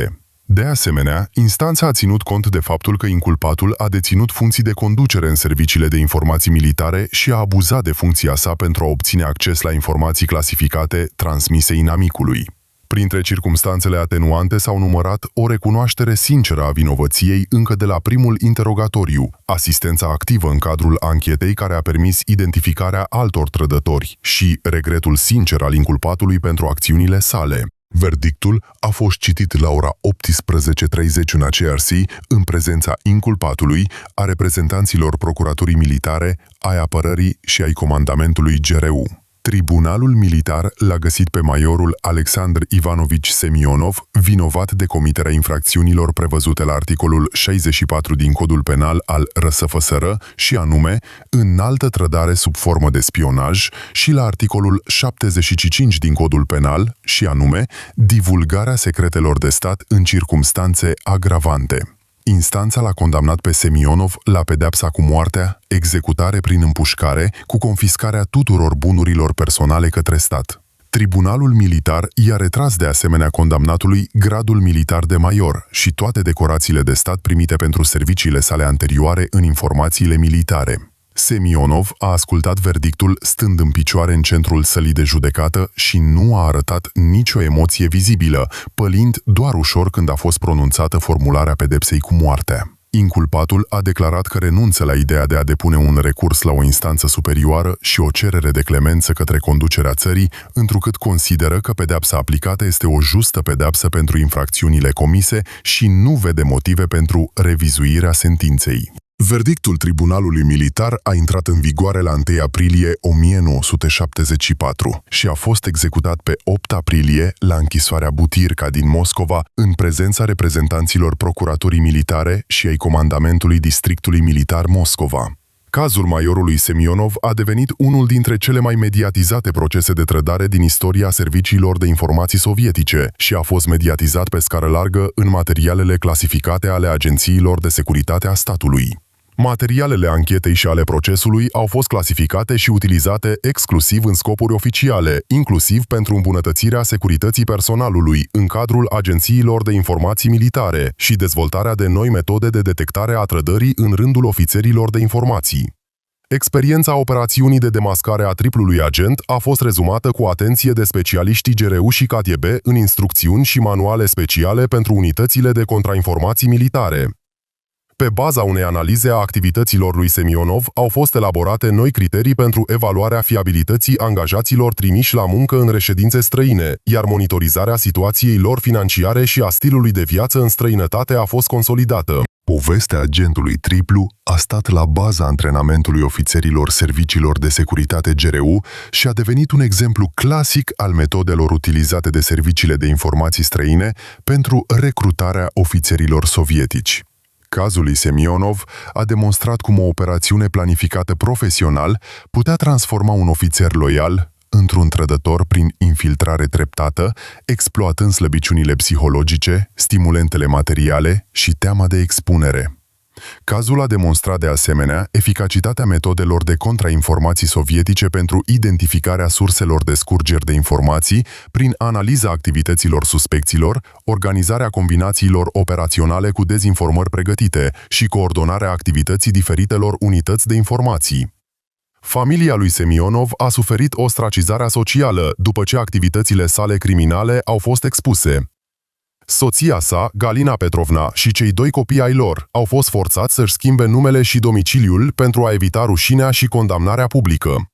De asemenea, instanța a ținut cont de faptul că inculpatul a deținut funcții de conducere în serviciile de informații militare și a abuzat de funcția sa pentru a obține acces la informații clasificate transmise inamicului. Printre circumstanțele atenuante s-au numărat o recunoaștere sinceră a vinovăției încă de la primul interogatoriu, asistența activă în cadrul anchetei care a permis identificarea altor trădători și regretul sincer al inculpatului pentru acțiunile sale. Verdictul a fost citit la ora 18:30 în aceeași zi, în prezența inculpatului, a reprezentanților procuraturii militare, ai apărării și ai comandamentului GRU. Tribunalul militar l-a găsit pe majorul Alexandr Ivanovici Semionov vinovat de comiterea infracțiunilor prevăzute la articolul 64 din Codul Penal al RSFSR și anume înaltă trădare sub formă de spionaj și la articolul 75 din Codul Penal și anume divulgarea secretelor de stat în circumstanțe agravante. Instanța l-a condamnat pe Semionov la pedeapsa cu moartea, executare prin împușcare, cu confiscarea tuturor bunurilor personale către stat. Tribunalul militar i-a retras de asemenea condamnatului gradul militar de major și toate decorațiile de stat primite pentru serviciile sale anterioare în informațiile militare. Semionov a ascultat verdictul stând în picioare în centrul sălii de judecată și nu a arătat nicio emoție vizibilă, pălind doar ușor când a fost pronunțată formularea pedepsei cu moartea. Inculpatul a declarat că renunță la ideea de a depune un recurs la o instanță superioară și o cerere de clemență către conducerea țării, întrucât consideră că pedeapsa aplicată este o justă pedeapsă pentru infracțiunile comise și nu vede motive pentru revizuirea sentinței. Verdictul Tribunalului Militar a intrat în vigoare la 1 aprilie 1974 și a fost executat pe 8 aprilie la închisoarea Butirca din Moscova, în prezența reprezentanților Procuraturii Militare și ai Comandamentului Districtului Militar Moscova. Cazul majorului Semionov a devenit unul dintre cele mai mediatizate procese de trădare din istoria serviciilor de informații sovietice și a fost mediatizat pe scară largă în materialele clasificate ale agențiilor de securitate a statului. Materialele anchetei și ale procesului au fost clasificate și utilizate exclusiv în scopuri oficiale, inclusiv pentru îmbunătățirea securității personalului în cadrul agențiilor de informații militare și dezvoltarea de noi metode de detectare a trădării în rândul ofițerilor de informații. Experiența operațiunii de demascare a triplului agent a fost rezumată cu atenție de specialiștii GRU și KGB în instrucțiuni și manuale speciale pentru unitățile de contrainformații militare. Pe baza unei analize a activităților lui Semionov, au fost elaborate noi criterii pentru evaluarea fiabilității angajaților trimiși la muncă în reședințe străine, iar monitorizarea situației lor financiare și a stilului de viață în străinătate a fost consolidată. Povestea agentului triplu a stat la baza antrenamentului ofițerilor serviciilor de securitate GRU și a devenit un exemplu clasic al metodelor utilizate de serviciile de informații străine pentru recrutarea ofițerilor sovietici. Cazul lui Semionov a demonstrat cum o operațiune planificată profesional putea transforma un ofițer loial într-un trădător prin infiltrare treptată, exploatând slăbiciunile psihologice, stimulentele materiale și teama de expunere. Cazul a demonstrat de asemenea eficacitatea metodelor de contrainformații sovietice pentru identificarea surselor de scurgeri de informații prin analiza activităților suspecților, organizarea combinațiilor operaționale cu dezinformări pregătite și coordonarea activității diferitelor unități de informații. Familia lui Semionov a suferit ostracizarea socială după ce activitățile sale criminale au fost expuse. Soția sa, Galina Petrovna, și cei 2 copii ai lor au fost forțați să-și schimbe numele și domiciliul pentru a evita rușinea și condamnarea publică.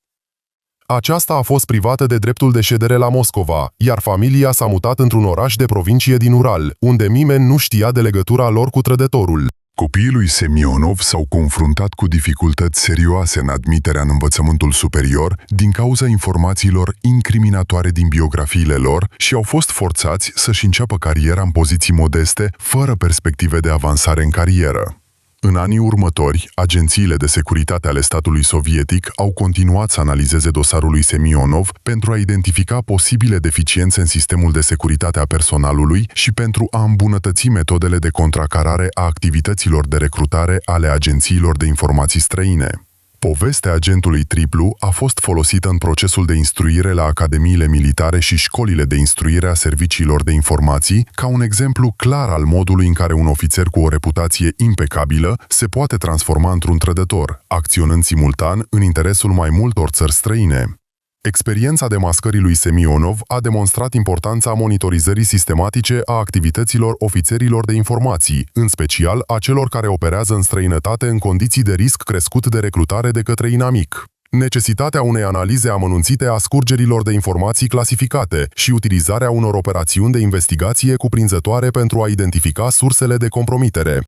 Aceasta a fost privată de dreptul de ședere la Moscova, iar familia s-a mutat într-un oraș de provincie din Ural, unde nimeni nu știa de legătura lor cu trădătorul. Copiii lui Semionov s-au confruntat cu dificultăți serioase în admiterea în învățământul superior din cauza informațiilor incriminatoare din biografiile lor și au fost forțați să-și înceapă cariera în poziții modeste, fără perspective de avansare în carieră. În anii următori, agențiile de securitate ale statului sovietic au continuat să analizeze dosarul lui Semionov pentru a identifica posibile deficiențe în sistemul de securitate a personalului și pentru a îmbunătăți metodele de contracarare a activităților de recrutare ale agențiilor de informații străine. Povestea agentului triplu a fost folosită în procesul de instruire la academiile militare și școlile de instruire a serviciilor de informații ca un exemplu clar al modului în care un ofițer cu o reputație impecabilă se poate transforma într-un trădător, acționând simultan în interesul mai multor țări străine. Experiența demascării lui Semionov a demonstrat importanța monitorizării sistematice a activităților ofițerilor de informații, în special a celor care operează în străinătate în condiții de risc crescut de recrutare de către inamic. Necesitatea unei analize amănunțite a scurgerilor de informații clasificate și utilizarea unor operațiuni de investigație cuprinzătoare pentru a identifica sursele de compromitere.